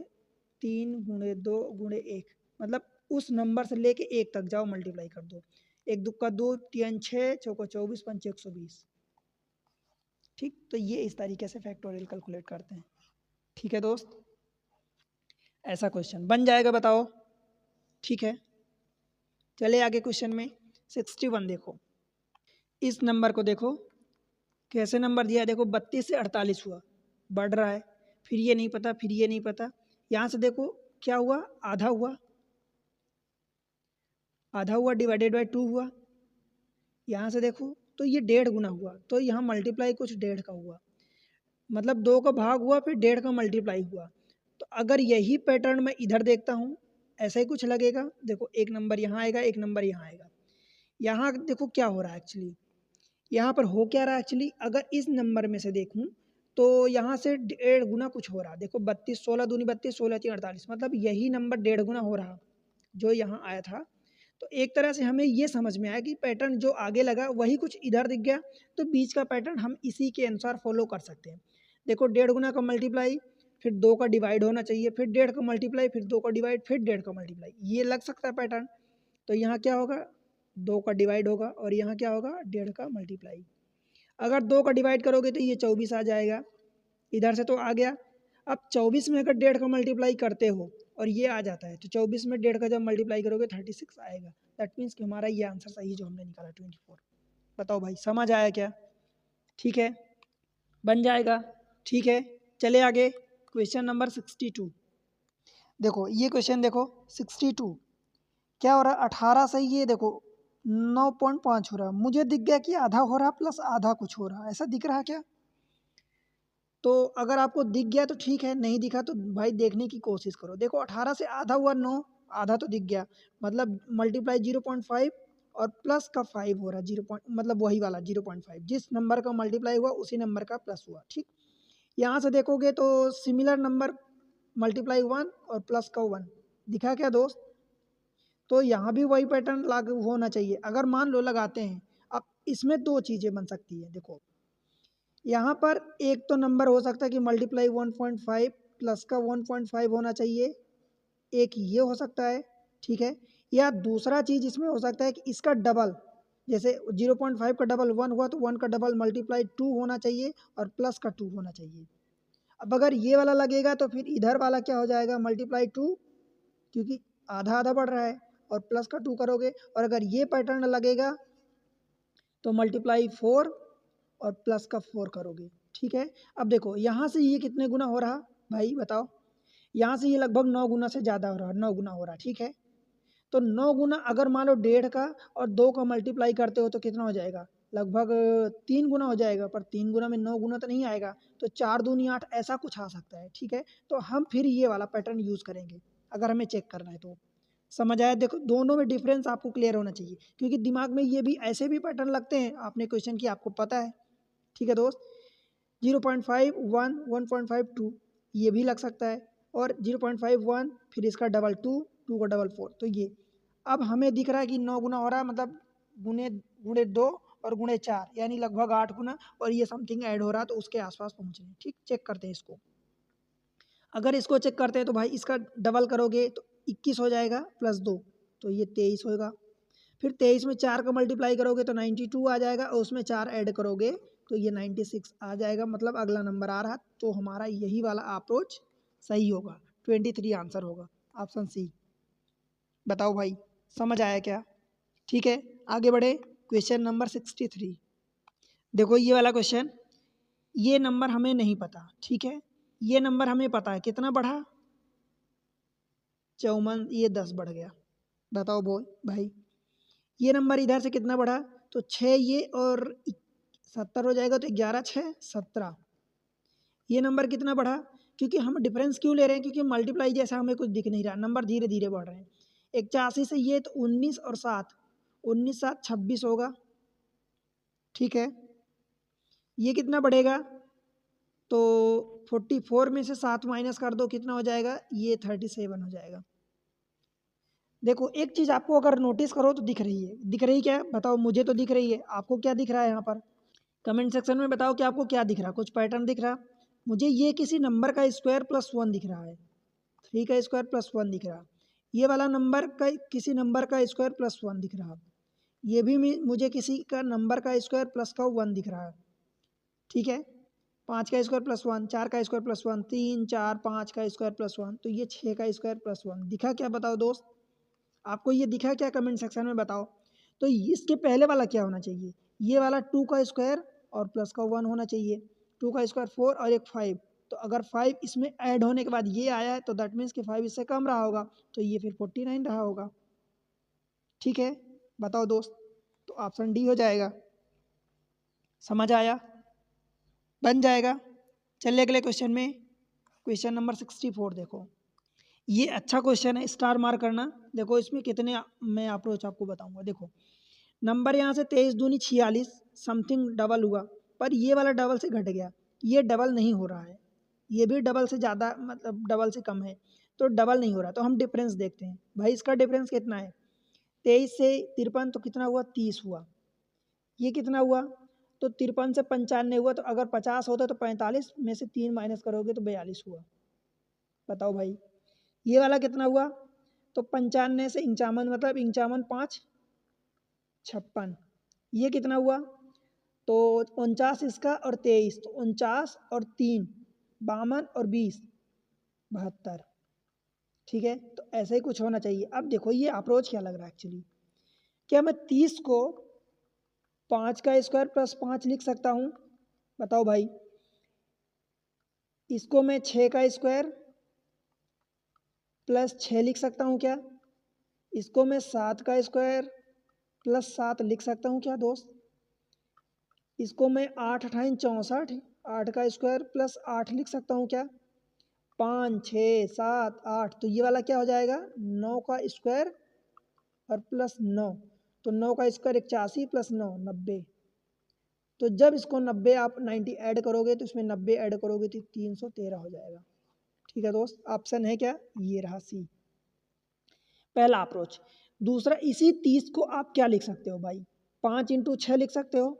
3 गुणे 2 गुणे 1, मतलब उस नंबर से लेके 1 तक जाओ, मल्टीप्लाई कर दो, 1 दुक्का 2, 3 6, चौको 24, 5 120। ठीक, तो ये इस तरीके से फैक्टोरियल कैलकुलेट करते हैं। ठीक है दोस्त, ऐसा क्वेश्चन बन जाएगा, बताओ। ठीक है, चले आगे क्वेश्चन में 61 देखो, इस नंबर को देखो कैसे नंबर दिया है, देखो 32 से 48 हुआ, बढ़ रहा है, फिर ये नहीं पता, फिर ये नहीं पता, यहाँ से देखो क्या हुआ, आधा हुआ, आधा हुआ डिवाइडेड बाय 2 हुआ, यहाँ से देखो तो ये 1.5 गुना हुआ, तो यहाँ मल्टीप्लाई कुछ 1.5 का हुआ, मतलब 2 का भाग हुआ फिर 1.5 का मल्टीप्लाई हुआ। तो अगर यही पैटर्न मैं इधर देखता हूँ, ऐसा ही कुछ लगेगा, देखो एक नंबर यहाँ आएगा, एक नंबर यहाँ आएगा, यहाँ देखो क्या हो रहा है एक्चुअली, यहाँ पर हो क्या रहा है एक्चुअली, अगर इस नंबर में से देखूँ तो यहाँ से 1.5 गुना कुछ हो रहा, देखो 32, 16 दूनी 32, 16 3 48, मतलब यही नंबर 1.5 गुना हो रहा जो यहाँ आया था। तो एक तरह से हमें ये समझ में आया कि पैटर्न जो आगे लगा वही कुछ इधर दिख गया, तो बीच का पैटर्न हम इसी के अनुसार फॉलो कर सकते हैं। देखो 1.5 गुना का मल्टीप्लाई, फिर 2 का डिवाइड होना चाहिए, फिर 1.5 का मल्टीप्लाई, फिर 2 का डिवाइड, फिर 1.5 का मल्टीप्लाई, ये लग सकता है पैटर्न। तो यहाँ क्या होगा, 2 का डिवाइड होगा, और यहाँ क्या होगा, 1.5 का मल्टीप्लाई। अगर 2 का डिवाइड करोगे तो ये 24 आ जाएगा, इधर से तो आ गया। अब 24 में अगर 1.5 का मल्टीप्लाई करते हो और ये आ जाता है, तो 24 में 1.5 का जब मल्टीप्लाई करोगे 36 आएगा। दैट मीन्स कि हमारा ये आंसर सही जो हमने निकाला 24। बताओ भाई, समझ आया क्या? ठीक है, बन जाएगा। ठीक है, चले आगे क्वेश्चन नंबर 62। देखो ये क्वेश्चन देखो 62 क्या हो रहा है, 18 से ये देखो 9.5 हो रहा है, मुझे दिख गया कि आधा हो रहा प्लस आधा कुछ हो रहा, ऐसा दिख रहा है क्या? तो अगर आपको दिख गया तो ठीक है, नहीं दिखा तो भाई देखने की कोशिश करो। देखो 18 से आधा हुआ 9, आधा तो दिख गया, मतलब मल्टीप्लाई 0.5 और प्लस का 5 हो रहा है, 0 मतलब वही वाला 0.5, जिस नंबर का मल्टीप्लाई हुआ उसी नंबर का प्लस हुआ। ठीक, यहाँ से देखोगे तो सिमिलर नंबर मल्टीप्लाई 1 और प्लस का 1 दिखा क्या दोस्त? तो यहाँ भी वही पैटर्न लागू होना चाहिए। अगर मान लो लगाते हैं, अब इसमें दो चीज़ें बन सकती है। देखो यहाँ पर एक तो नंबर हो सकता है कि मल्टीप्लाई 1.5 प्लस का 1.5 होना चाहिए, एक ये हो सकता है। ठीक है, या दूसरा चीज़ इसमें हो सकता है कि इसका डबल, जैसे 0.5 का डबल 1 हुआ तो 1 का डबल मल्टीप्लाई 2 होना चाहिए और प्लस का 2 होना चाहिए। अब अगर ये वाला लगेगा तो फिर इधर वाला क्या हो जाएगा, मल्टीप्लाई 2, क्योंकि आधा आधा बढ़ रहा है, और प्लस का 2 करोगे, और अगर ये पैटर्न लगेगा तो मल्टीप्लाई 4 और प्लस का 4 करोगे। ठीक है, अब देखो यहाँ से ये कितने गुना हो रहा भाई बताओ, यहाँ से ये लगभग 9 गुना से ज़्यादा हो रहा, 9 गुना हो रहा। ठीक है, तो 9 गुना अगर मान लो 1.5 का और 2 का मल्टीप्लाई करते हो तो कितना हो जाएगा, लगभग 3 गुना हो जाएगा, पर 3 गुना में 9 गुना तो नहीं आएगा, तो 4 दूनी 8 ऐसा कुछ आ सकता है। ठीक है, तो हम फिर ये वाला पैटर्न यूज़ करेंगे अगर हमें चेक करना है तो। समझ आया? देखो दोनों में डिफरेंस आपको क्लियर होना चाहिए, क्योंकि दिमाग में ये भी ऐसे भी पैटर्न लगते हैं, आपने क्वेश्चन की आपको पता है। ठीक है दोस्त, 0.5 1 1.5 2 ये भी लग सकता है, और 0.5 1 फिर इसका डबल 2 2 का डबल 4, तो ये अब हमें दिख रहा है कि 9 गुना हो रहा है, मतलब गुणे गुणे 2 और गुणे 4 यानी लगभग 8 गुना, और ये समथिंग ऐड हो रहा है, तो उसके आसपास पहुँच रहे हैं। ठीक, चेक करते हैं इसको। अगर इसको चेक करते हैं तो भाई इसका डबल करोगे तो 21 हो जाएगा प्लस 2, तो ये 23 होगा। फिर 23 में 4 का मल्टीप्लाई करोगे तो 92 आ जाएगा, और उसमें 4 ऐड करोगे तो ये 96 आ जाएगा, मतलब अगला नंबर आ रहा। तो हमारा यही वाला अप्रोच सही होगा, 23 आंसर होगा, ऑप्शन सी। बताओ भाई, समझ आया क्या? ठीक है, आगे बढ़े। Question number 63। देखो ये वाला क्वेश्चन, ये नंबर हमें नहीं पता, ठीक है। ये नंबर हमें पता है, कितना बढ़ा? 54, ये 10 बढ़ गया। बताओ बोल भाई, ये नंबर इधर से कितना बढ़ा? तो 6 ये और 70 हो जाएगा, तो 11 6 17। ये नंबर कितना बढ़ा? क्योंकि हम डिफरेंस क्यों ले रहे हैं? क्योंकि मल्टीप्लाई जैसा हमें कुछ दिख नहीं रहा, नंबर धीरे धीरे बढ़ रहे हैं। 81 से ये तो 19 और 7, 19 7 26 होगा, ठीक है। ये कितना बढ़ेगा? तो 44 में से 7 माइनस कर दो, कितना हो जाएगा? ये 37 हो जाएगा। देखो एक चीज़ आपको अगर नोटिस करो तो दिख रही है, दिख रही क्या है बताओ? मुझे तो दिख रही है, आपको क्या दिख रहा है यहाँ पर? कमेंट सेक्शन में बताओ कि आपको क्या दिख रहा, कुछ पैटर्न दिख रहा? मुझे ये किसी नंबर का स्क्वायर प्लस 1 दिख रहा है, 3 का स्क्वायर प्लस 1 दिख रहा। ये वाला नंबर का किसी नंबर का स्क्वायर प्लस 1 दिख रहा। ये भी मुझे किसी का नंबर का स्क्वायर प्लस का 1 दिख रहा है, ठीक है। 5 का स्क्वायर प्लस 1, 4 का स्क्वायर प्लस 1, 3 4 5 का स्क्वायर प्लस 1, तो ये 6 का स्क्वायर प्लस 1 दिखा क्या? बताओ दोस्त, आपको ये दिखा क्या? कमेंट सेक्शन में बताओ। तो इसके पहले वाला क्या होना चाहिए? ये वाला 2 का स्क्वायर और प्लस का 1 होना चाहिए। 2 का स्क्वायर 4 और एक 5, तो अगर 5 इसमें ऐड होने के बाद ये आया है तो दैट मीन्स कि 5 इससे कम रहा होगा, तो ये फिर 49 रहा होगा, ठीक है। बताओ दोस्त, तो ऑप्शन डी हो जाएगा। समझ आया? बन जाएगा। चलिए अगले क्वेश्चन में, क्वेश्चन नंबर 64 देखो। ये अच्छा क्वेश्चन है, स्टार मार्क करना। देखो इसमें कितने मैं अप्रोच आपको बताऊंगा। देखो नंबर यहाँ से 23 दूनी 46 समथिंग डबल हुआ, पर ये वाला डबल से घट गया, ये डबल नहीं हो रहा है। ये भी डबल से ज़्यादा, मतलब डबल से कम है, तो डबल नहीं हो रहा। तो हम डिफरेंस देखते हैं भाई, इसका डिफरेंस कितना है? 23 से 53 तो कितना हुआ? 30 हुआ। ये कितना हुआ? तो 53 से 95 हुआ, तो अगर 50 होता तो 45 में से 3 माइनस करोगे तो 42 हुआ। बताओ भाई, ये वाला कितना हुआ? तो 95 से 51, मतलब 51 5 56, ये कितना हुआ? तो 49 इसका और 23, तो 49 और 3 52 और 20 72, ठीक है। तो ऐसे ही कुछ होना चाहिए। अब देखो ये अप्रोच क्या लग रहा है एक्चुअली, क्या मैं 30 को 5 का स्क्वायर प्लस 5 लिख सकता हूँ? बताओ भाई, इसको मैं 6 का स्क्वायर प्लस 6 लिख सकता हूँ क्या? इसको मैं 7 का स्क्वायर प्लस 7 लिख सकता हूँ क्या दोस्त? इसको मैं 8 अठाई 64, 8 का स्क्वायर प्लस 8 लिख सकता हूँ क्या? 5 6 7 8, तो ये वाला क्या हो जाएगा? 9 का स्क्वायर और प्लस 9, तो 9 का स्क्वायर 81 प्लस 9 90। तो जब इसको 90 आप 90 ऐड करोगे तो इसमें 90 ऐड करोगे तो 313 हो जाएगा, ठीक है दोस्त। ऑप्शन है क्या? ये रहा सी, पहला अप्रोच। दूसरा, इसी 30 को आप क्या लिख सकते हो भाई? 5 इंटू 6 लिख सकते हो।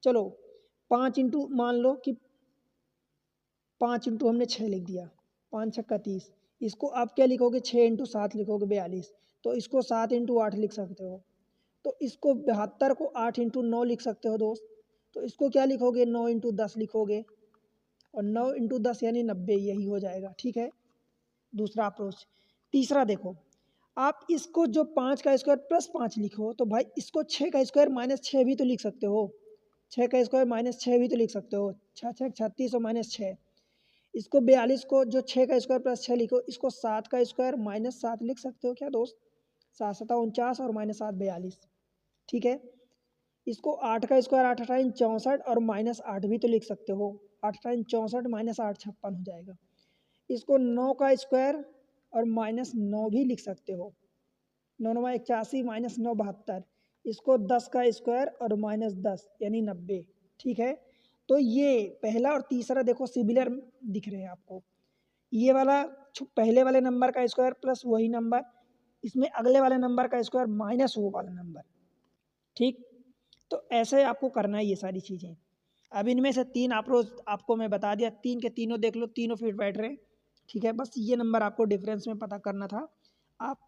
चलो 5 इंटू, मान लो कि 5 इंटू हमने 6 लिख दिया, 5 छक्का 30। इसको आप क्या लिखोगे? 6 इंटू 7 लिखोगे 42, तो इसको 7 इंटू 8 लिख सकते हो। तो इसको 72 को 8 इंटू 9 लिख सकते हो दोस्त। तो इसको क्या लिखोगे? 9 इंटू 10 लिखोगे, और 9 इंटू 10 यानी 90, यही हो जाएगा, ठीक है। दूसरा अप्रोच। तीसरा देखो, आप इसको जो 5 का स्क्वायर प्लस 5 लिखो, तो भाई इसको 6 का स्क्वायर माइनस 6 भी तो लिख सकते हो। 6 का स्क्वायर माइनस 6 भी तो लिख सकते हो, 6 6 36 और माइनस 6। इसको 42 को जो 6 का स्क्वायर प्लस 6 लिखो, इसको 7 का स्क्वायर माइनस 7 लिख सकते हो क्या दोस्त? 7 7 49 और माइनस 7 42, ठीक है। इसको 8 का स्क्वायर 8 अठाई 64 और माइनस 8 भी तो लिख सकते हो, 8 अठाई 64 माइनस 8 56 हो जाएगा। इसको 9 का स्क्वायर और माइनस 9 भी लिख सकते हो, 9 9 81 माइनस 9 72। इसको 10 का स्क्वायर और माइनस 10 यानी 90, ठीक है। तो ये पहला और तीसरा देखो सिमिलर दिख रहे हैं आपको। ये वाला पहले वाले नंबर का स्क्वायर प्लस वही नंबर, इसमें अगले वाले नंबर का स्क्वायर माइनस वो वाला नंबर, ठीक। तो ऐसे आपको करना है ये सारी चीज़ें। अब इनमें से 3 अप्रोच आपको मैं बता दिया, 3 के तीनों देख लो, तीनों फिट बैठ रहे हैं, ठीक है। बस ये नंबर आपको डिफरेंस में पता करना था, आप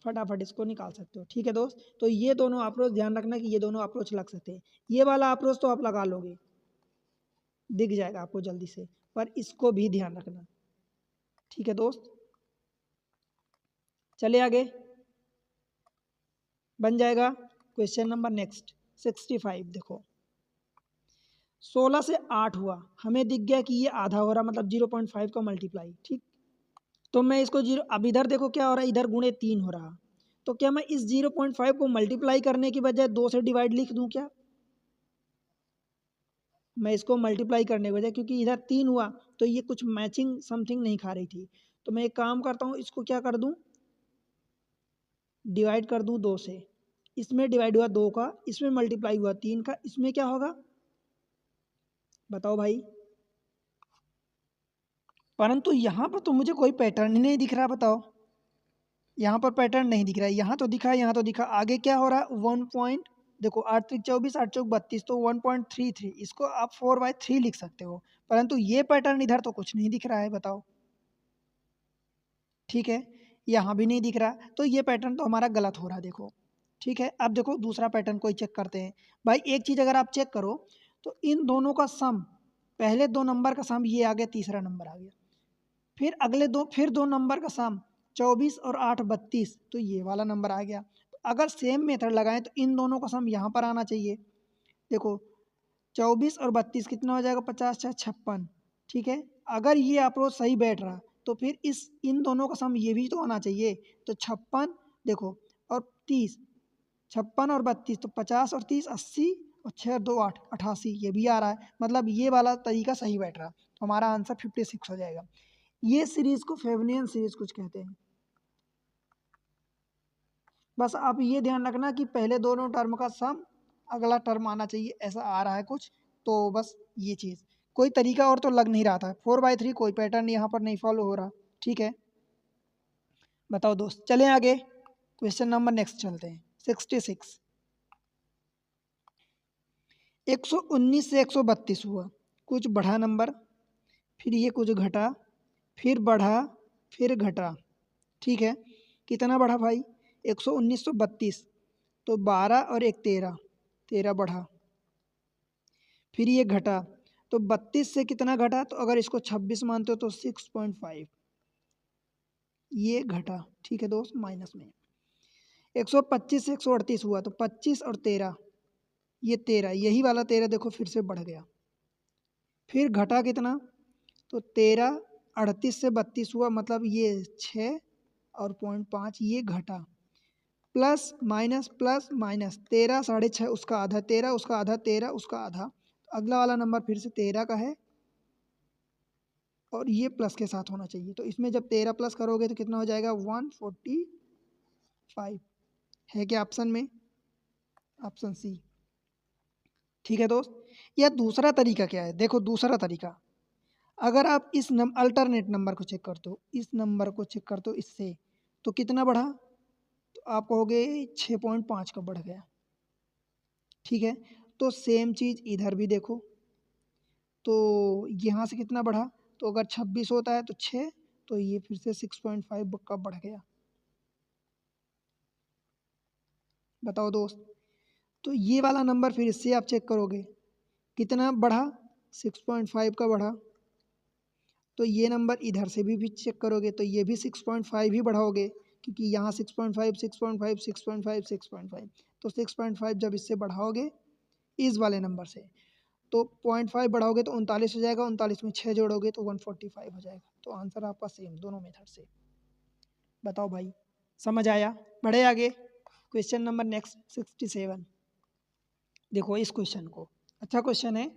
फटाफट इसको निकाल सकते हो, ठीक है दोस्त। तो ये दोनों अप्रोच ध्यान रखना कि ये दोनों अप्रोच लग सकते हैं। ये वाला अप्रोच तो आप लगा लोगे, दिख जाएगा आपको जल्दी से, पर इसको भी ध्यान रखना, ठीक है दोस्त। चले आगे। बन जाएगा। क्वेश्चन नंबर नेक्स्ट 65 देखो 16 से 8 हुआ, हमें दिख गया कि ये आधा हो रहा मतलब 0.5 का मल्टीप्लाई, ठीक। तो मैं इसको जीरो, अब इधर देखो क्या हो रहा है, इधर गुणे 3 हो रहा, तो क्या मैं इस 0.5 को मल्टीप्लाई करने की बजाय 2 से डिवाइड लिख दूं क्या? मैं इसको मल्टीप्लाई करने की बजाय, क्योंकि इधर 3 हुआ तो ये कुछ मैचिंग समथिंग नहीं खा रही थी, तो मैं एक काम करता हूँ, इसको क्या कर दूं, डिवाइड कर दूं 2 से। इसमें डिवाइड हुआ 2 का, इसमें मल्टीप्लाई हुआ 3 का, इसमें क्या होगा बताओ भाई। परंतु यहाँ पर तो मुझे कोई पैटर्न ही नहीं दिख रहा, बताओ। यहाँ पर पैटर्न नहीं दिख रहा है, यहाँ तो दिखा, यहाँ तो दिखा, आगे क्या हो रहा है 1 पॉइंट, देखो 8 त्रिक 24 8 चौक 32, तो 1.33, इसको आप 4/3 लिख सकते हो, परंतु ये पैटर्न इधर तो कुछ नहीं दिख रहा है, बताओ। ठीक है, यहाँ भी नहीं दिख रहा, तो ये पैटर्न तो हमारा गलत हो रहा है, देखो। ठीक है, अब देखो दूसरा पैटर्न कोई चेक करते हैं। भाई एक चीज़ अगर आप चेक करो तो इन दोनों का सम, पहले 2 नंबर का सम ये आ गया, तीसरा नंबर आ गया, फिर अगले दो, फिर 2 नंबर का सम 24 और 8 32, तो ये वाला नंबर आ गया। तो अगर सेम मेथड लगाएं तो इन दोनों का सम यहाँ पर आना चाहिए। देखो 24 और 32 कितना हो जाएगा, 50 6 56। ठीक है, अगर ये अप्रोच सही बैठ रहा तो फिर इस इन दोनों का सम ये भी तो आना चाहिए, तो 56 देखो और 30, 56 और 32, तो 50 और 30 80, और 6 2 8 88, ये भी आ रहा है, मतलब ये वाला तरीका सही बैठ रहा, तो हमारा आंसर 56 हो जाएगा। ये सीरीज को फेवनियन सीरीज कुछ कहते हैं। बस आप ये ध्यान रखना कि पहले दोनों टर्म का सम अगला टर्म आना चाहिए, ऐसा आ रहा है कुछ, तो बस ये चीज़, कोई तरीका और तो लग नहीं रहा था। 4/3 कोई पैटर्न यहाँ पर नहीं फॉलो हो रहा। ठीक है, बताओ दोस्त, चलें आगे, क्वेश्चन नंबर नेक्स्ट चलते हैं 66। 119 से 132 हुआ, कुछ बढ़ा नंबर, फिर ये कुछ घटा, फिर बढ़ा, फिर घटा। ठीक है, कितना बढ़ा भाई 119 तो 32, तो 12 और एक 13, 13 बढ़ा, फिर ये घटा, तो 32 से कितना घटा, तो अगर इसको 26 मानते हो तो 6.5, ये घटा। ठीक है दोस्त, माइनस में 125 से 138 हुआ, तो 25 और 13, ये 13, यही वाला 13 देखो फिर से बढ़ गया, फिर घटा कितना, तो 13, 38 से 32 हुआ, मतलब ये 6 और 0.5, ये घटा, प्लस माइनस 13 6.5 उसका आधा 13, उसका आधा 13, उसका आधा, तो अगला वाला नंबर फिर से 13 का है, और ये प्लस के साथ होना चाहिए, तो इसमें जब 13 प्लस करोगे तो कितना हो जाएगा 145, है क्या ऑप्शन में, ऑप्शन सी। ठीक है दोस्त, या दूसरा तरीका क्या है, देखो दूसरा तरीका, अगर आप इस अल्टरनेट नंबर को चेक करते हो, इस नंबर को चेक करते हो इससे, तो कितना बढ़ा, तो आप कहोगे 6.5 का बढ़ गया। ठीक है, तो सेम चीज़ इधर भी देखो, तो यहाँ से कितना बढ़ा, तो अगर 26 होता है तो 6, तो ये फिर से 6.5 का बढ़ गया। बताओ दोस्त, तो ये वाला नंबर फिर इससे आप चेक करोगे कितना बढ़ा, 6.5 का बढ़ा, तो ये नंबर इधर से भी चेक करोगे तो ये भी 6.5 ही बढ़ाओगे, क्योंकि यहाँ 6.5 6.5 6.5 6.5, तो 6.5 जब इससे बढ़ाओगे इस वाले नंबर से, तो 0.5 बढ़ाओगे तो 39 हो जाएगा, 39 में 6 जोड़ोगे तो 145 हो जाएगा, तो आंसर आपका सेम दोनों मेथड से। बताओ भाई, समझ आया? बढ़े आगे, क्वेश्चन नंबर नेक्स्ट 67। देखो इस क्वेश्चन को, अच्छा क्वेश्चन है।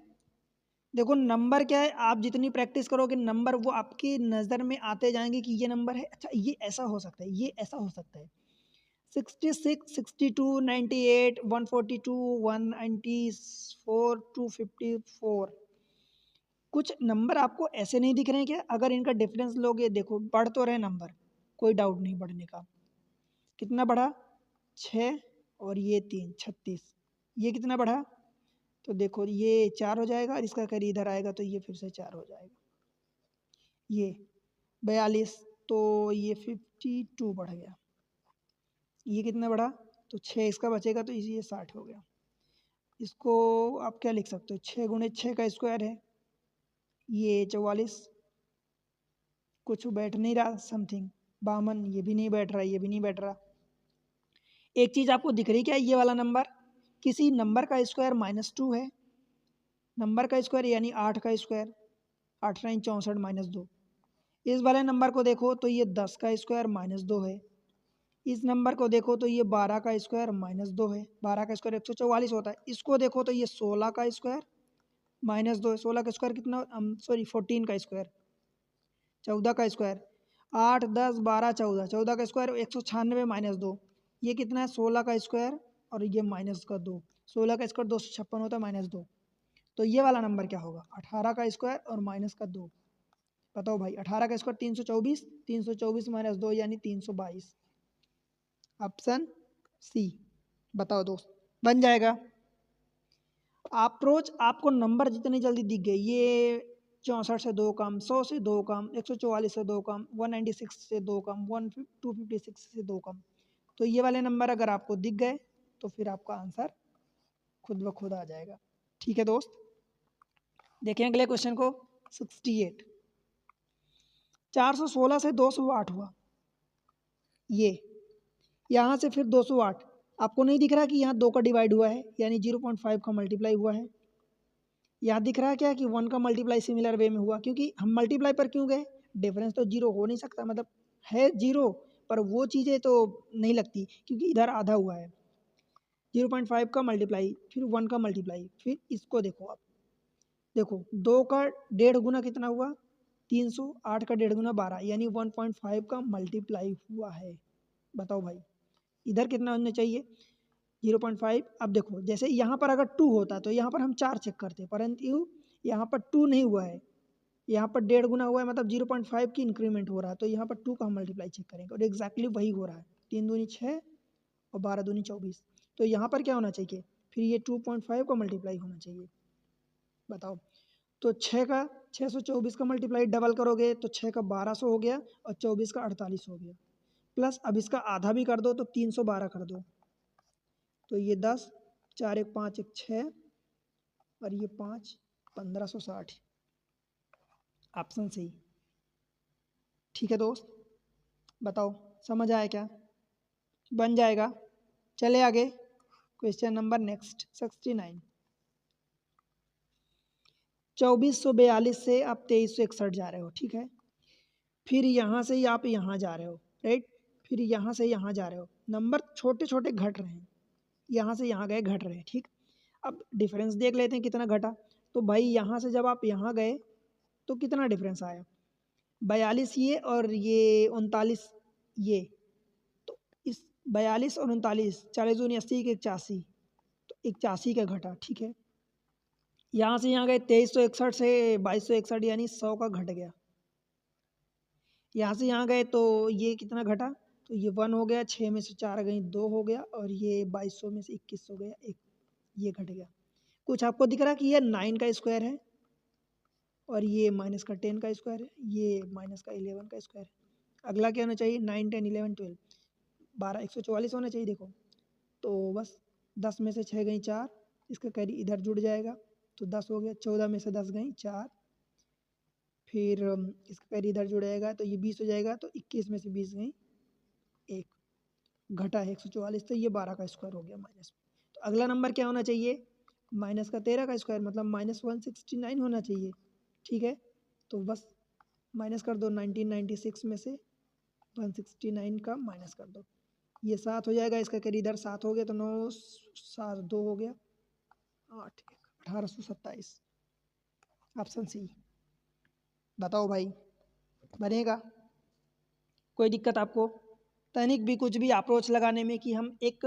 देखो नंबर क्या है, आप जितनी प्रैक्टिस करोगे नंबर वो आपकी नज़र में आते जाएंगे कि ये नंबर है, अच्छा ये ऐसा हो सकता है, ये ऐसा हो सकता है। 66 62 98 142 194 254, कुछ नंबर आपको ऐसे नहीं दिख रहे हैं क्या, अगर इनका डिफरेंस लोगे, देखो बढ़ तो रहे नंबर, कोई डाउट नहीं बढ़ने का, कितना बढ़ा 6 और ये 3 36, ये कितना बढ़ा, तो देखो ये 4 हो जाएगा, और इसका करी इधर आएगा तो ये फिर से 4 हो जाएगा, ये 42, तो ये 52 बढ़ गया, ये कितना बढ़ा, तो 6 इसका बचेगा, तो ये 60 हो गया। इसको आप क्या लिख सकते हो, 6 गुणे 6 का स्क्वायर है, ये 44, कुछ बैठ नहीं रहा समथिंग, 52, ये भी नहीं बैठ रहा, ये भी नहीं बैठ रहा, एक चीज़ आपको दिख रही क्या, ये वाला नंबर किसी नंबर का स्क्वायर -2 है, नंबर का स्क्वायर यानी 8 का स्क्वायर, 8 9 64 -2। इस वाले नंबर को देखो तो ये 10 का स्क्वायर -2 है। इस नंबर को देखो तो ये 12 का स्क्वायर -2 है, 12 का स्क्वायर 144 होता है। इसको देखो तो ये 16 का स्क्वायर -2 है, 16 का स्क्वायर कितना, सॉरी 14 का स्क्वायर, 14 का स्क्वायर, 8 10 12 14, 14 का स्क्वायर 196 -2, ये कितना है 16 का स्क्वायर और ये -2, 16 का स्क्वायर 256 होता है -2। तो ये वाला नंबर क्या होगा, 18 का स्क्वायर और -2। बताओ भाई, 18 का स्क्वायर 324, 324 -2 यानी 322, ऑप्शन सी। बताओ दोस्त, बन जाएगा। अप्रोच आपको नंबर जितनी जल्दी दिख गए, ये 64 से 2 कम, 100 से 2 कम, 144 से 2 कम, 196 से 2 कम, 256 से 2 कम, तो ये वाले नंबर अगर आपको दिख गए तो फिर आपका आंसर खुद ब खुद आ जाएगा। ठीक है दोस्त, देखें अगले क्वेश्चन को। 68, 416 से 208 हुआ, ये यहाँ से फिर 208, आपको नहीं दिख रहा कि यहाँ 2 का डिवाइड हुआ है यानी 0.5 का मल्टीप्लाई हुआ है। यहाँ दिख रहा है क्या कि 1 का मल्टीप्लाई सिमिलर वे में हुआ, क्योंकि हम मल्टीप्लाई पर क्यों गए, डिफरेंस तो जीरो हो नहीं सकता, मतलब है जीरो पर वो चीज़ें तो नहीं लगती क्योंकि इधर आधा हुआ है। 0.5 का मल्टीप्लाई फिर 1 का मल्टीप्लाई, फिर इसको देखो आप, देखो 2 का 1.5 गुना कितना हुआ 300, 8 का 1.5 गुना 12 यानी 1.5 का मल्टीप्लाई हुआ है। बताओ भाई, इधर कितना होना चाहिए 0.5। अब देखो जैसे यहाँ पर अगर 2 होता तो यहाँ पर हम 4 चेक करते, परंतु यहाँ पर 2 नहीं हुआ है, यहाँ पर 1.5 गुना हुआ है, मतलब 0.5 की इंक्रीमेंट हो रहा है, तो यहाँ पर 2 का हम मल्टीप्लाई चेक करेंगे और एग्जैक्टली वही हो रहा है, 3 दूनी 6 और 12 दूनी 24, तो यहाँ पर क्या होना चाहिए, फिर ये 2.5 का मल्टीप्लाई होना चाहिए। बताओ, तो 6 का 624 का मल्टीप्लाई डबल करोगे तो 6 का 1200 हो गया और 24 का 48 हो गया, प्लस अब इसका आधा भी कर दो तो 312 कर दो, तो ये 10, 4 1 5 1 6 और ये 5 1560, ऑप्शन सही। ठीक है दोस्त, बताओ समझ आया क्या, बन जाएगा। चले आगे, क्वेश्चन नंबर नेक्स्ट 69, 2442 से आप 2361 जा रहे हो, ठीक है, फिर यहाँ से आप यहाँ जा रहे हो, राइट, फिर यहाँ से यहाँ जा रहे हो, नंबर छोटे छोटे घट रहे हैं, यहाँ से यहाँ गए घट रहे हैं, ठीक। अब डिफरेंस देख लेते हैं कितना घटा, तो भाई यहाँ से जब आप यहाँ गए तो कितना डिफरेंस आया, 42 ये और ये 39 ये, तो इस 42 और 39, 40 दूनी 80 के 81, तो 81 का घटा, ठीक है। यहाँ से यहाँ गए 2361 से 2261 यानी 100 का घट गया, यहाँ से यहाँ गए तो ये कितना घटा, तो ये 1 हो गया, 6 में से 4 गई 2 हो गया और ये 2200 में से 21 हो गया 1, ये घट गया। कुछ आपको दिख रहा कि ये 9 का स्क्वायर है और ये माइनस का 10 का स्क्वायर है, ये माइनस का 11 का स्क्वायर है। अगला क्या होना चाहिए 9 10 11 12 12 144 होना चाहिए। देखो तो बस 10 में से 6 गई 4, इसका कैरी इधर जुड़ जाएगा तो 10 हो गया, 14 में से 10 गई 4, फिर इसका कैरी इधर जुड़ेगा तो ये 20 हो जाएगा, तो 21 में से 20 गई 1, घटा है 144, तो ये 12 का स्क्वायर हो गया माइनस। तो अगला नंबर क्या होना चाहिए माइनस का 13 का स्क्वायर, मतलब -169 होना चाहिए, ठीक है। तो बस माइनस कर दो 1996 में से 169 का माइनस कर दो, ये 7 हो जाएगा, इसका कैरी इधर 7 हो गया तो 9 7 2 हो गया 8 1827, ऑप्शन सी। बताओ भाई, बनेगा, कोई दिक्कत आपको, तनिक भी कुछ भी अप्रोच लगाने में कि हम एक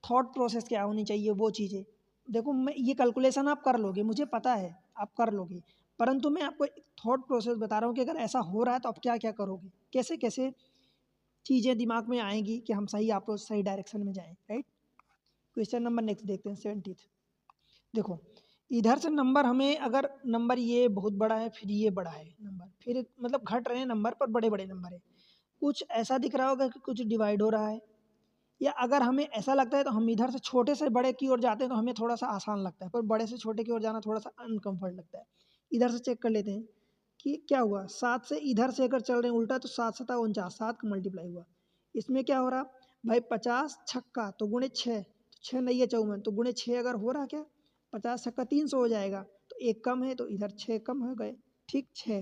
थॉट प्रोसेस क्या होनी चाहिए वो चीज़ें, देखो मैं ये कैलकुलेशन आप कर लोगे, मुझे पता है आप कर लोगे, परंतु मैं आपको एक थॉट प्रोसेस बता रहा हूँ कि अगर ऐसा हो रहा है तो आप क्या क्या करोगे, कैसे कैसे चीज़ें दिमाग में आएंगी कि हम सही अप्रोच सही डायरेक्शन में जाएं, राइट। क्वेश्चन नंबर नेक्स्ट देखते हैं 70। देखो इधर से नंबर हमें, अगर नंबर ये बहुत बड़ा है फिर ये बड़ा है नंबर, फिर मतलब घट रहे हैं नंबर पर बड़े बड़े नंबर है, कुछ ऐसा दिख रहा होगा कि कुछ डिवाइड हो रहा है, या अगर हमें ऐसा लगता है तो हम इधर से छोटे से बड़े की ओर जाते हैं तो हमें थोड़ा सा आसान लगता है, पर बड़े से छोटे की ओर जाना थोड़ा सा अनकम्फर्ट लगता है। इधर से चेक कर लेते हैं कि क्या हुआ, 7 से इधर से अगर चल रहे हैं उल्टा तो 7 7 49, 7 का मल्टीप्लाई हुआ, इसमें क्या हो रहा भाई 50 छक्का तो गुणे 6, तो 6 नहीं है 54, तो गुणे 6 अगर हो रहा क्या 50 छक्का 300 हो जाएगा, तो एक कम है तो इधर 6 कम हो गए। ठीक 6,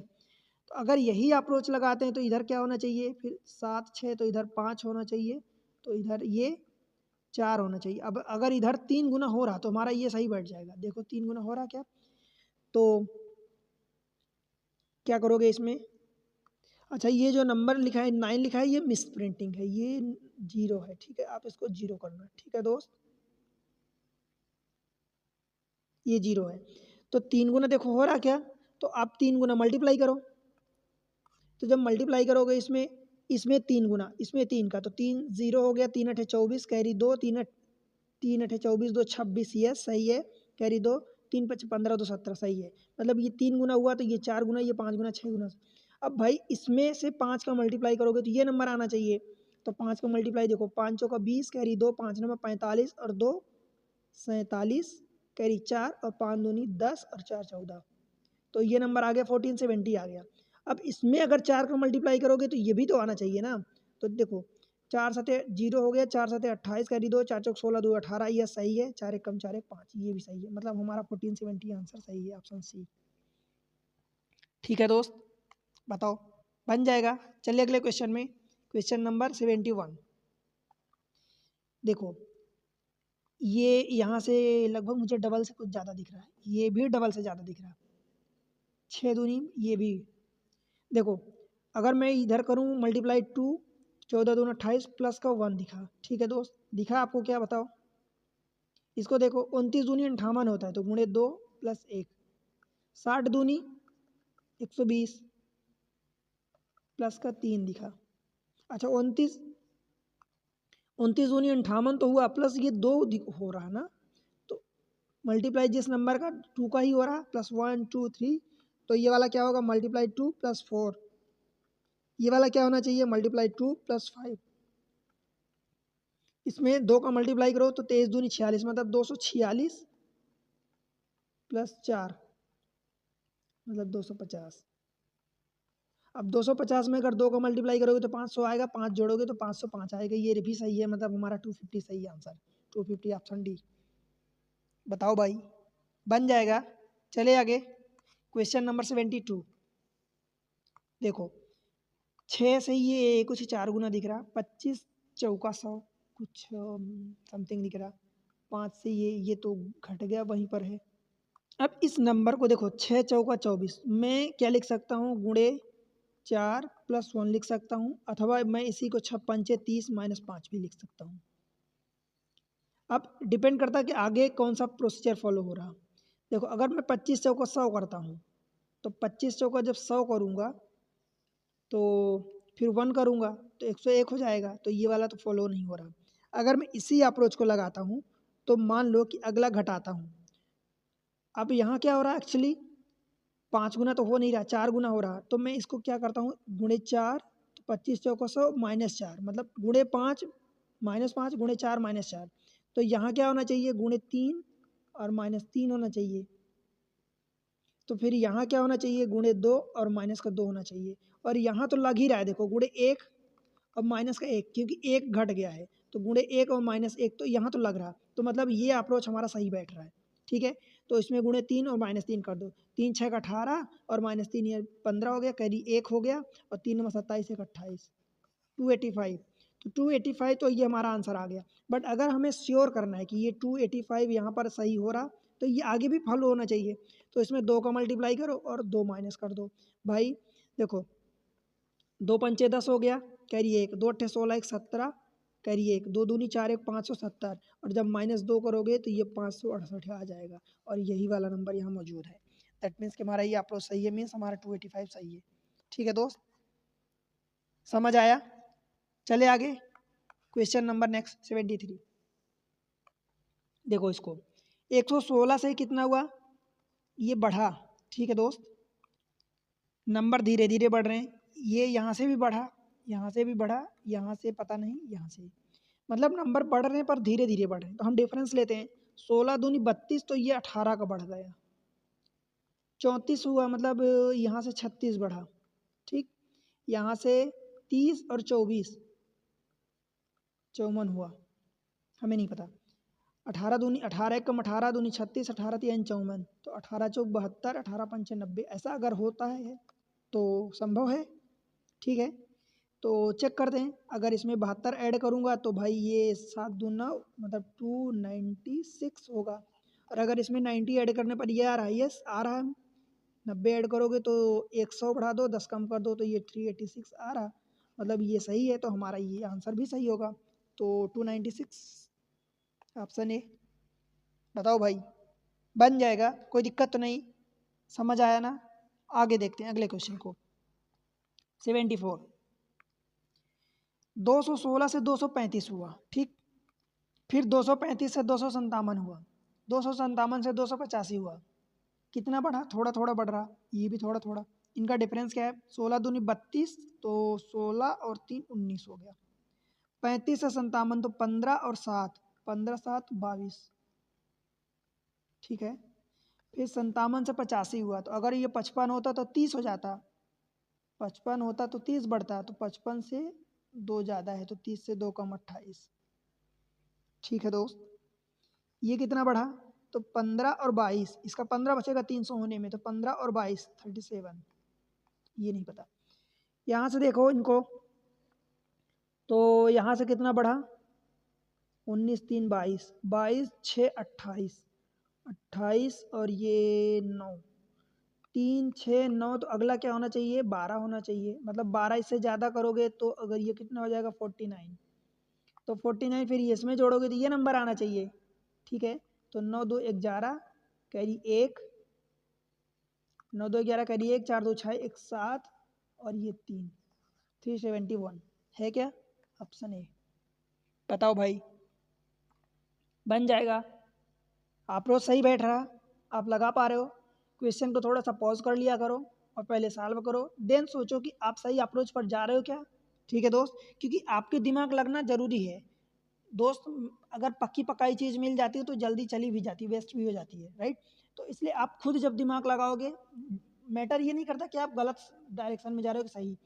तो अगर यही अप्रोच लगाते हैं तो इधर क्या होना चाहिए फिर 7 6, तो इधर 5 होना चाहिए, तो इधर ये 4 होना चाहिए। अब अगर इधर 3 गुना हो रहा तो हमारा ये सही बैठ जाएगा। देखो 3 गुना हो रहा क्या, तो क्या करोगे इसमें, अच्छा ये जो नंबर लिखा है 9 लिखा है ये मिस प्रिंटिंग है, ये 0 है। ठीक है, आप इसको 0 करना। ठीक है दोस्त, ये 0 है। तो 3 गुना देखो हो रहा क्या, तो आप 3 गुना मल्टीप्लाई करो, तो जब मल्टीप्लाई करोगे इसमें इसमें 3 गुना इसमें 3 का, तो 3 0 हो गया, 3 अठे 24 कैरी 2, 3 अठे 24 2 26, ये सही है, कैरी 2, 3 5 15 2 17 सही है। मतलब ये 3 गुना हुआ तो ये 4 गुना, ये 5 गुना 6 गुना। अब भाई इसमें से 5 का मल्टीप्लाई करोगे तो ये नंबर आना चाहिए, तो 5 का मल्टीप्लाई देखो 5 चौका 20 कैरी 2, 5 नंबर 45 और 2 47 कैरी 4 और 5 दूनी 10 और 4 14, तो ये नंबर आ गया 1470 आ गया। अब इसमें अगर 4 का मल्टीप्लाई करोगे तो ये भी तो आना चाहिए ना, तो देखो 4 सते 0 हो गया, 4 सते 28 कैरी 2, 4 चौक 16 2 18, ये सही है, 4 एक कम 4 एक 5, ये भी सही है। मतलब हमारा 1470 आंसर सही है, ऑप्शन सी। ठीक है दोस्त, बताओ बन जाएगा। चलिए अगले क्वेश्चन में, क्वेश्चन नंबर 71। देखो ये यहाँ से लगभग मुझे डबल से कुछ ज़्यादा दिख रहा है, ये भी डबल से ज़्यादा दिख रहा है, 6 दूनी ये भी। देखो अगर मैं इधर करूँ मल्टीप्लाई 2, 14 दूनी 28 प्लस का 1 दिखा। ठीक है दोस्त, दिखा आपको क्या बताओ, इसको देखो 29 दूनी 58 होता है, तो गुणे 2 प्लस 1, 60 दूनी 120 प्लस का 3 दिखा। अच्छा 29 दूनी 58 तो हुआ, प्लस ये 2 हो रहा ना, तो मल्टीप्लाई जिस नंबर का 2 का ही हो रहा, प्लस 1 2 3, तो ये वाला क्या होगा मल्टीप्लाई 2 प्लस 4, ये वाला क्या होना चाहिए मल्टीप्लाई 2 प्लस 5। इसमें 2 का मल्टीप्लाई करो तो 23 दूनी 46, मतलब 246 प्लस 4 मतलब 250। अब 250 में अगर 2 का मल्टीप्लाई करोगे तो 500 आएगा, 5 जोड़ोगे तो 505 आएगा, ये भी सही है। मतलब हमारा 250 सही है आंसर, 250 ऑप्शन डी। बताओ भाई बन जाएगा। चले आगे, क्वेश्चन नंबर 72। देखो 6 से ये कुछ 4 गुना दिख रहा, 25 चौका 100 कुछ समथिंग दिख रहा, 5 से ये तो घट गया वहीं पर है। अब इस नंबर को देखो 6 चौका 24, मैं क्या लिख सकता हूँ गुणे 4 प्लस 1 लिख सकता हूँ, अथवा मैं इसी को 6 पंचे 30 माइनस 5 भी लिख सकता हूँ। अब डिपेंड करता है कि आगे कौन सा प्रोसीजर फॉलो हो रहा। देखो अगर मैं 25 चौका 100 करता हूँ, तो 25 चौका जब 100 करूँगा तो फिर 1 करूँगा तो 101 हो जाएगा, तो ये वाला तो फॉलो नहीं हो रहा। अगर मैं इसी अप्रोच को लगाता हूँ तो मान लो कि अगला घटाता हूँ, अब यहाँ क्या हो रहा है एक्चुअली 5 गुना तो हो नहीं रहा, 4 गुना हो रहा, तो मैं इसको क्या करता हूँ गुणे 4, तो 25 चौका 100 माइनस 4, मतलब गुणे 5 माइनस 5 गुणे 4 माइनस 4, तो यहाँ क्या होना चाहिए गुणे 3 और माइनस 3 होना चाहिए, तो फिर यहाँ क्या होना चाहिए गुणे 2 और माइनस का 2 होना चाहिए। और यहाँ तो लग ही रहा है, देखो गुणे 1 और माइनस का 1, क्योंकि 1 घट गया है, तो गुणे 1 और माइनस 1, तो यहाँ तो लग रहा, तो मतलब ये अप्रोच हमारा सही बैठ रहा है। ठीक है, तो इसमें गुणे 3 और माइनस 3 कर दो, 3 6 का 18 और माइनस 3 ये 15 हो गया, कैरी 1 हो गया, और 3 नंबर 27 1 28, 285, तो 285 तो ये हमारा आंसर आ गया। बट अगर हमें श्योर करना है कि ये 285 यहाँ पर सही हो रहा, तो ये आगे भी फॉलो होना चाहिए, तो इसमें 2 का मल्टीप्लाई करो और 2 माइनस कर दो। भाई देखो 2 पंचे 10 हो गया, कैरी 1, 2 अट्ठे 16 1 17, कैरी 1, 2 दूनी 4 1 570, और जब माइनस 2 करोगे तो ये 568 आ जाएगा, और यही वाला नंबर यहाँ मौजूद है। दैट मीन्स कि हमारा ये अप्रोच सही है, मीन्स हमारा 285 सही है। ठीक है दोस्त, समझ आया। चले आगे, क्वेश्चन नंबर नेक्स्ट 73। देखो इसको 116 से कितना हुआ, ये बढ़ा। ठीक है दोस्त, नंबर धीरे धीरे बढ़ रहे हैं, ये यहाँ से भी बढ़ा, यहाँ से भी बढ़ा, यहाँ से पता नहीं, यहाँ से, मतलब नंबर बढ़ रहे हैं पर धीरे धीरे बढ़ रहे हैं। तो हम डिफरेंस लेते हैं, 16 दूनी 32, तो ये 18 का बढ़ गया, 34 हुआ, मतलब यहाँ से 36 बढ़ा। ठीक, यहाँ से 30 और 24, 54 हुआ, हमें नहीं पता। 18 दूनी 18 एकम 18 दूनी 36, 18 तियां 54, तो 18 चौक 72, 18 पंचे 90। ऐसा अगर होता है तो संभव है, ठीक है। तो चेक करते हैं, अगर इसमें 72 ऐड करूँगा तो भाई ये 7 दूना मतलब 296 होगा। और अगर इसमें 90 ऐड करने पर ये आ रहा है, यस आ रहा है। 90 ऐड करोगे तो 100 बढ़ा दो, 10 कम कर दो तो ये 386 आ रहा, मतलब ये सही है, तो हमारा ये आंसर भी सही होगा। तो 296 ऑप्शन ए। बताओ भाई, बन जाएगा, कोई दिक्कत तो नहीं, समझ आया ना। आगे देखते हैं अगले क्वेश्चन को। 74, 216 से 235 हुआ, ठीक। फिर 235 से 257 हुआ, 257 से 285 हुआ। कितना बढ़ा? थोड़ा थोड़ा बढ़ रहा, ये भी थोड़ा थोड़ा। इनका डिफरेंस क्या है? 16 दूनी 32, तो 16 और 3 19 हो गया। 35 से 57 तो 15 और 7, 15 7 22, ठीक है। फिर 57 से 85 हुआ, तो अगर ये 55 होता तो 30 हो जाता, 55 होता तो 30 बढ़ता, तो 55 से 2 ज़्यादा है, तो 30 से 2 कम 28, ठीक है दोस्त। ये कितना बढ़ा? तो 15 और 22, इसका 15 बचेगा 300 होने में, तो 15 और 22 37, ये नहीं पता। यहाँ से देखो इनको, तो यहाँ से कितना बढ़ा? 19 3 22, 22 6 28, 28 और ये 9, 3 6 9, तो अगला क्या होना चाहिए? 12 होना चाहिए। मतलब 12 इससे ज़्यादा करोगे तो अगर ये कितना हो जाएगा? 49, तो 49 फिर ये इसमें जोड़ोगे तो ये नंबर आना चाहिए, ठीक है। तो 9 2 11 कैरी 1, 9 2 11 कैरी 1, 4 2 6 1 7 और ये 3, 371 है क्या? Option A. बताओ भाई, बन जाएगा? अप्रोच सही बैठ रहा, आप लगा पा रहे हो? क्वेश्चन को थोड़ा सा पॉज कर लिया करो और पहले सॉल्व करो, देन सोचो कि आप सही अप्रोच पर जा रहे हो क्या, ठीक है दोस्त। क्योंकि आपके दिमाग लगना ज़रूरी है दोस्त। अगर पक्की पकाई चीज़ मिल जाती है तो जल्दी चली भी जाती है, वेस्ट भी हो जाती है, राइट। तो इसलिए आप खुद जब दिमाग लगाओगे, मैटर ये नहीं करता कि आप गलत डायरेक्शन में जा रहे हो कि सही,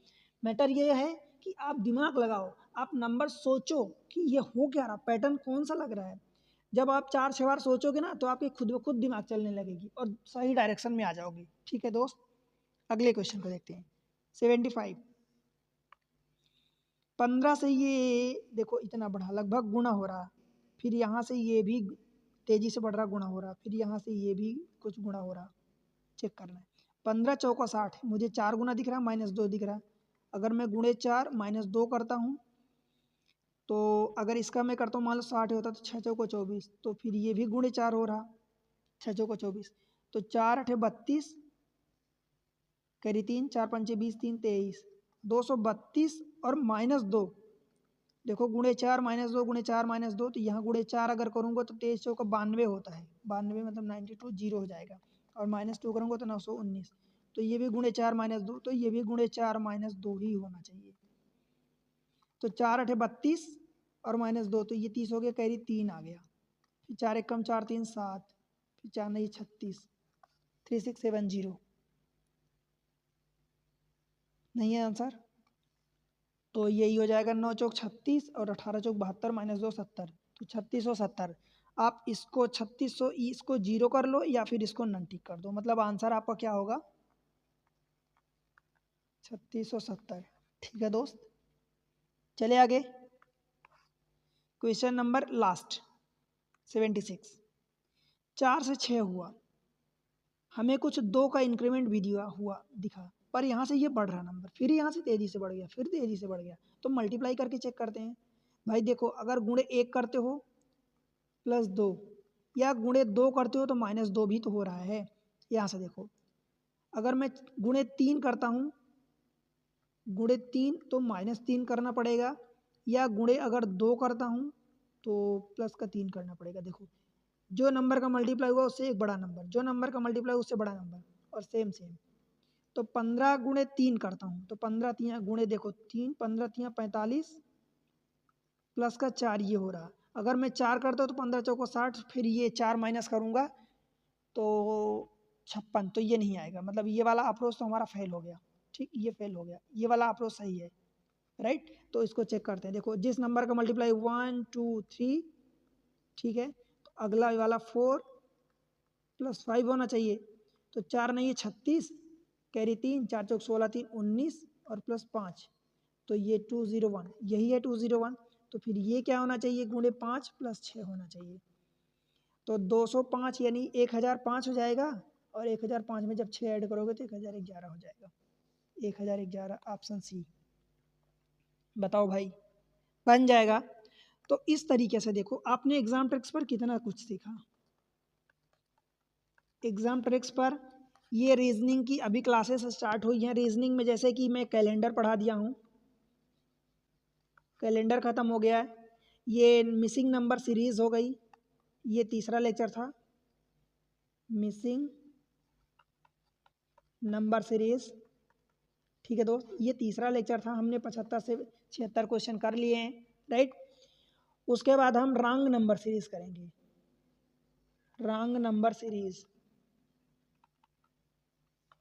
मैटर ये है कि आप दिमाग लगाओ, आप नंबर सोचो कि ये हो क्या रहा, पैटर्न कौन सा लग रहा है। जब आप 4 6 बार सोचोगे ना तो आपके खुद ब खुद दिमाग चलने लगेगी और सही डायरेक्शन में आ जाओगे, ठीक है दोस्त। अगले क्वेश्चन को देखते हैं। 75, 15 से ये देखो इतना बढ़ा, लगभग गुना हो रहा, फिर यहाँ से ये भी तेजी से बढ़ रहा, गुना हो रहा, फिर यहाँ से ये भी कुछ गुना हो रहा, चेक करना है। 15 चौका 60, मुझे 4 गुना दिख रहा, -2 दिख रहा। अगर मैं गुणे 4 -2 करता हूँ, तो अगर इसका मैं करता हूँ, मान लो 60 होता तो 6 चौको 24, तो फिर ये भी गुणे 4 हो रहा, 6 चौको 24, तो 4 8 32 करी 3, 4 पंचे 20 3 23, 232 और -2, देखो गुणे 4 -2 गुणे 4 -2, तो यहाँ गुणे 4 अगर करूँगा तो 23 चौका 92 होता है, 92 मतलब 92 जीरो हो जाएगा, और -2 करूँगा तो 919, तो ये भी गुणे 4 -2, तो ये भी गुणे 4 -2 ही होना चाहिए। तो 4 8 32 और -2, तो ये 30 हो गया, कैरी 3 आ गया, फिर 4 1 कम 4 3 7, फिर 4 नहीं 36, 3670 नहीं है आंसर। तो यही हो जाएगा 9 चौक 36 और 18 चौक 72 -2 70, तो 3670। आप इसको 3600 इसको जीरो कर लो या फिर इसको नन टिक कर दो, मतलब आंसर आपका क्या होगा? 3670, ठीक है दोस्त। चले आगे, क्वेश्चन नंबर लास्ट 76, 4 से 6 हुआ, हमें कुछ 2 का इंक्रीमेंट भी दिखा, पर यहाँ से ये बढ़ रहा नंबर, फिर यहाँ से तेज़ी से बढ़ गया, फिर तेज़ी से बढ़ गया, तो मल्टीप्लाई करके चेक करते हैं। भाई देखो, अगर गुणे 1 करते हो +2, या गुणे 2 करते हो तो -2 भी तो हो रहा है। यहाँ से देखो, अगर मैं गुणे 3 करता हूँ, गुणे 3 तो -3 करना पड़ेगा, या गुणे अगर 2 करता हूँ तो प्लस का 3 करना पड़ेगा। देखो, जो नंबर का मल्टीप्लाई हुआ उससे एक बड़ा नंबर, जो नंबर का मल्टीप्लाई उससे बड़ा नंबर, और सेम सेम। तो 15 गुणे 3 करता हूँ, तो 15 तियाँ गुणे देखो 3, 15 तियाँ 45 प्लस का 4 ये हो रहा। अगर मैं 4 करता हूँ तो 15 चौको 60, फिर ये 4 माइनस करूँगा तो 56, तो ये नहीं आएगा, मतलब ये वाला अप्रोच तो हमारा फेल हो गया, ठीक, ये फेल हो गया, ये वाला अप्रोच सही है, राइट। तो इसको चेक करते हैं, देखो जिस नंबर का मल्टीप्लाई 1 2 3, ठीक है, तो अगला वाला 4 + 5 होना चाहिए। तो 4 नहीं है 36, कैरी 3, 4 चौक 16, 3 19 और +5, तो ये 201, यही है 201। तो फिर ये क्या होना चाहिए, गुणे 5 + 6 होना चाहिए। तो 205 यानी 1005 हो जाएगा, और 1005 में जब 6 ऐड करोगे तो 1011 हो जाएगा। 1011 ऑप्शन सी। बताओ भाई, बन जाएगा। तो इस तरीके से देखो, आपने एग्जाम ट्रिक्स पर कितना कुछ सीखा। एग्जाम ट्रिक्स पर ये रीजनिंग की अभी क्लासेस स्टार्ट हुई हैं। रीजनिंग में जैसे कि मैं कैलेंडर पढ़ा दिया हूँ, कैलेंडर ख़त्म हो गया है। ये मिसिंग नंबर सीरीज़ हो गई, ये तीसरा लेक्चर था, मिसिंग नंबर सीरीज़, ठीक है दोस्त, ये तीसरा लेक्चर था। हमने 75 से 76 क्वेश्चन कर लिए हैं, राइट। उसके बाद हम रॉन्ग नंबर सीरीज़ करेंगे, रॉन्ग नंबर सीरीज़,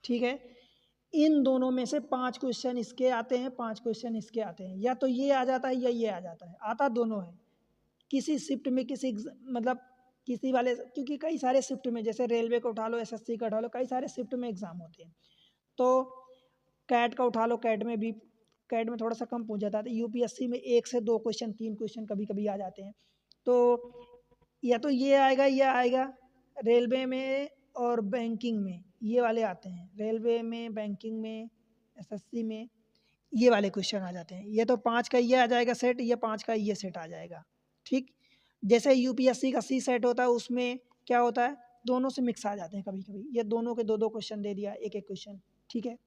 ठीक है। इन दोनों में से 5 क्वेश्चन इसके आते हैं, 5 क्वेश्चन इसके आते हैं, या तो ये आ जाता है या ये आ जाता है, आता दोनों है। किसी शिफ्ट में मतलब किसी वाले, क्योंकि कई सारे शिफ्ट में, जैसे रेलवे का उठा लो, एसएससी का उठा लो, कई सारे शिफ्ट में एग्जाम होते हैं। तो कैट का उठा लो, कैट में भी, कैट में थोड़ा सा कम पूछ जाता है। यूपीएससी में 1 से 2 क्वेश्चन, 3 क्वेश्चन कभी कभी आ जाते हैं। तो या तो ये आएगा या आएगा, रेलवे में और बैंकिंग में ये वाले आते हैं, रेलवे में, बैंकिंग में, एसएससी में ये वाले क्वेश्चन आ जाते हैं। ये तो 5 का ये आ जाएगा सेट, ये 5 का ये सेट आ जाएगा, ठीक। जैसे यूपीएससी का सी सेट होता है, उसमें क्या होता है, दोनों से मिक्स आ जाते हैं कभी कभी, ये दोनों के 2-2 क्वेश्चन दे दिया, एक एक क्वेश्चन, ठीक है।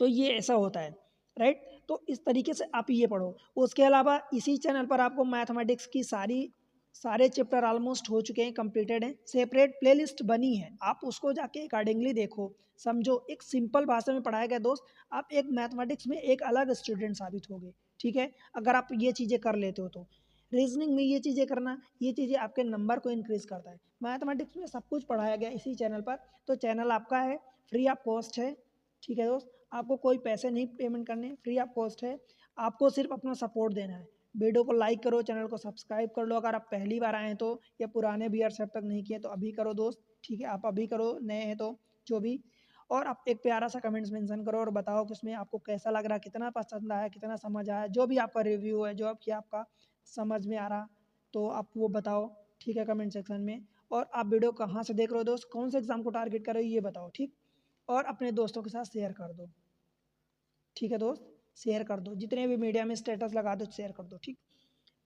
तो ये ऐसा होता है, राइट। तो इस तरीके से आप ये पढ़ो। उसके अलावा इसी चैनल पर आपको मैथमेटिक्स की सारे चैप्टर ऑलमोस्ट हो चुके हैं, कंप्लीटेड हैं, सेपरेट प्लेलिस्ट बनी है, आप उसको जाके अकॉर्डिंगली देखो, समझो। एक सिंपल भाषा में पढ़ाया गया दोस्त, आप एक मैथमेटिक्स में एक अलग स्टूडेंट साबित होगे, ठीक है, अगर आप ये चीज़ें कर लेते हो तो। रीजनिंग में ये चीज़ें करना, ये चीज़ें आपके नंबर को इंक्रीज करता है। मैथमेटिक्स में सब कुछ पढ़ाया गया इसी चैनल पर, तो चैनल आपका है, फ्री ऑफ कॉस्ट है, ठीक है दोस्त। आपको कोई पैसे नहीं पेमेंट करने, फ्री ऑफ कॉस्ट है, आपको सिर्फ अपना सपोर्ट देना है। वीडियो को लाइक करो, चैनल को सब्सक्राइब कर लो अगर आप पहली बार आए हैं तो, या पुराने व्यूअर्स अब तक नहीं किए तो अभी करो दोस्त, ठीक है, आप अभी करो, नए हैं तो जो भी। और आप एक प्यारा सा कमेंट्स मेंशन करो और बताओ कि उसमें आपको कैसा लग रहा है, कितना पसंद आया, कितना समझ आया, जो भी आपका रिव्यू है, जो भी आपका समझ में आ रहा, तो आप वो बताओ, ठीक है, कमेंट सेक्शन में। और आप वीडियो कहाँ से देख रहे हो दोस्त, कौन से एग्जाम को टारगेट कर रहे हो ये बताओ, ठीक। और अपने दोस्तों के साथ शेयर कर दो, ठीक है दोस्त, शेयर कर दो, जितने भी मीडिया में स्टेटस लगा दो, शेयर कर दो, ठीक।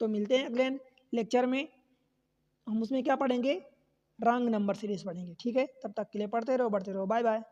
तो मिलते हैं अगले लेक्चर में, हम उसमें क्या पढ़ेंगे, रॉन्ग नंबर सीरीज पढ़ेंगे, ठीक है। तब तक के लिए पढ़ते रहो, बढ़ते रहो, बाय बाय।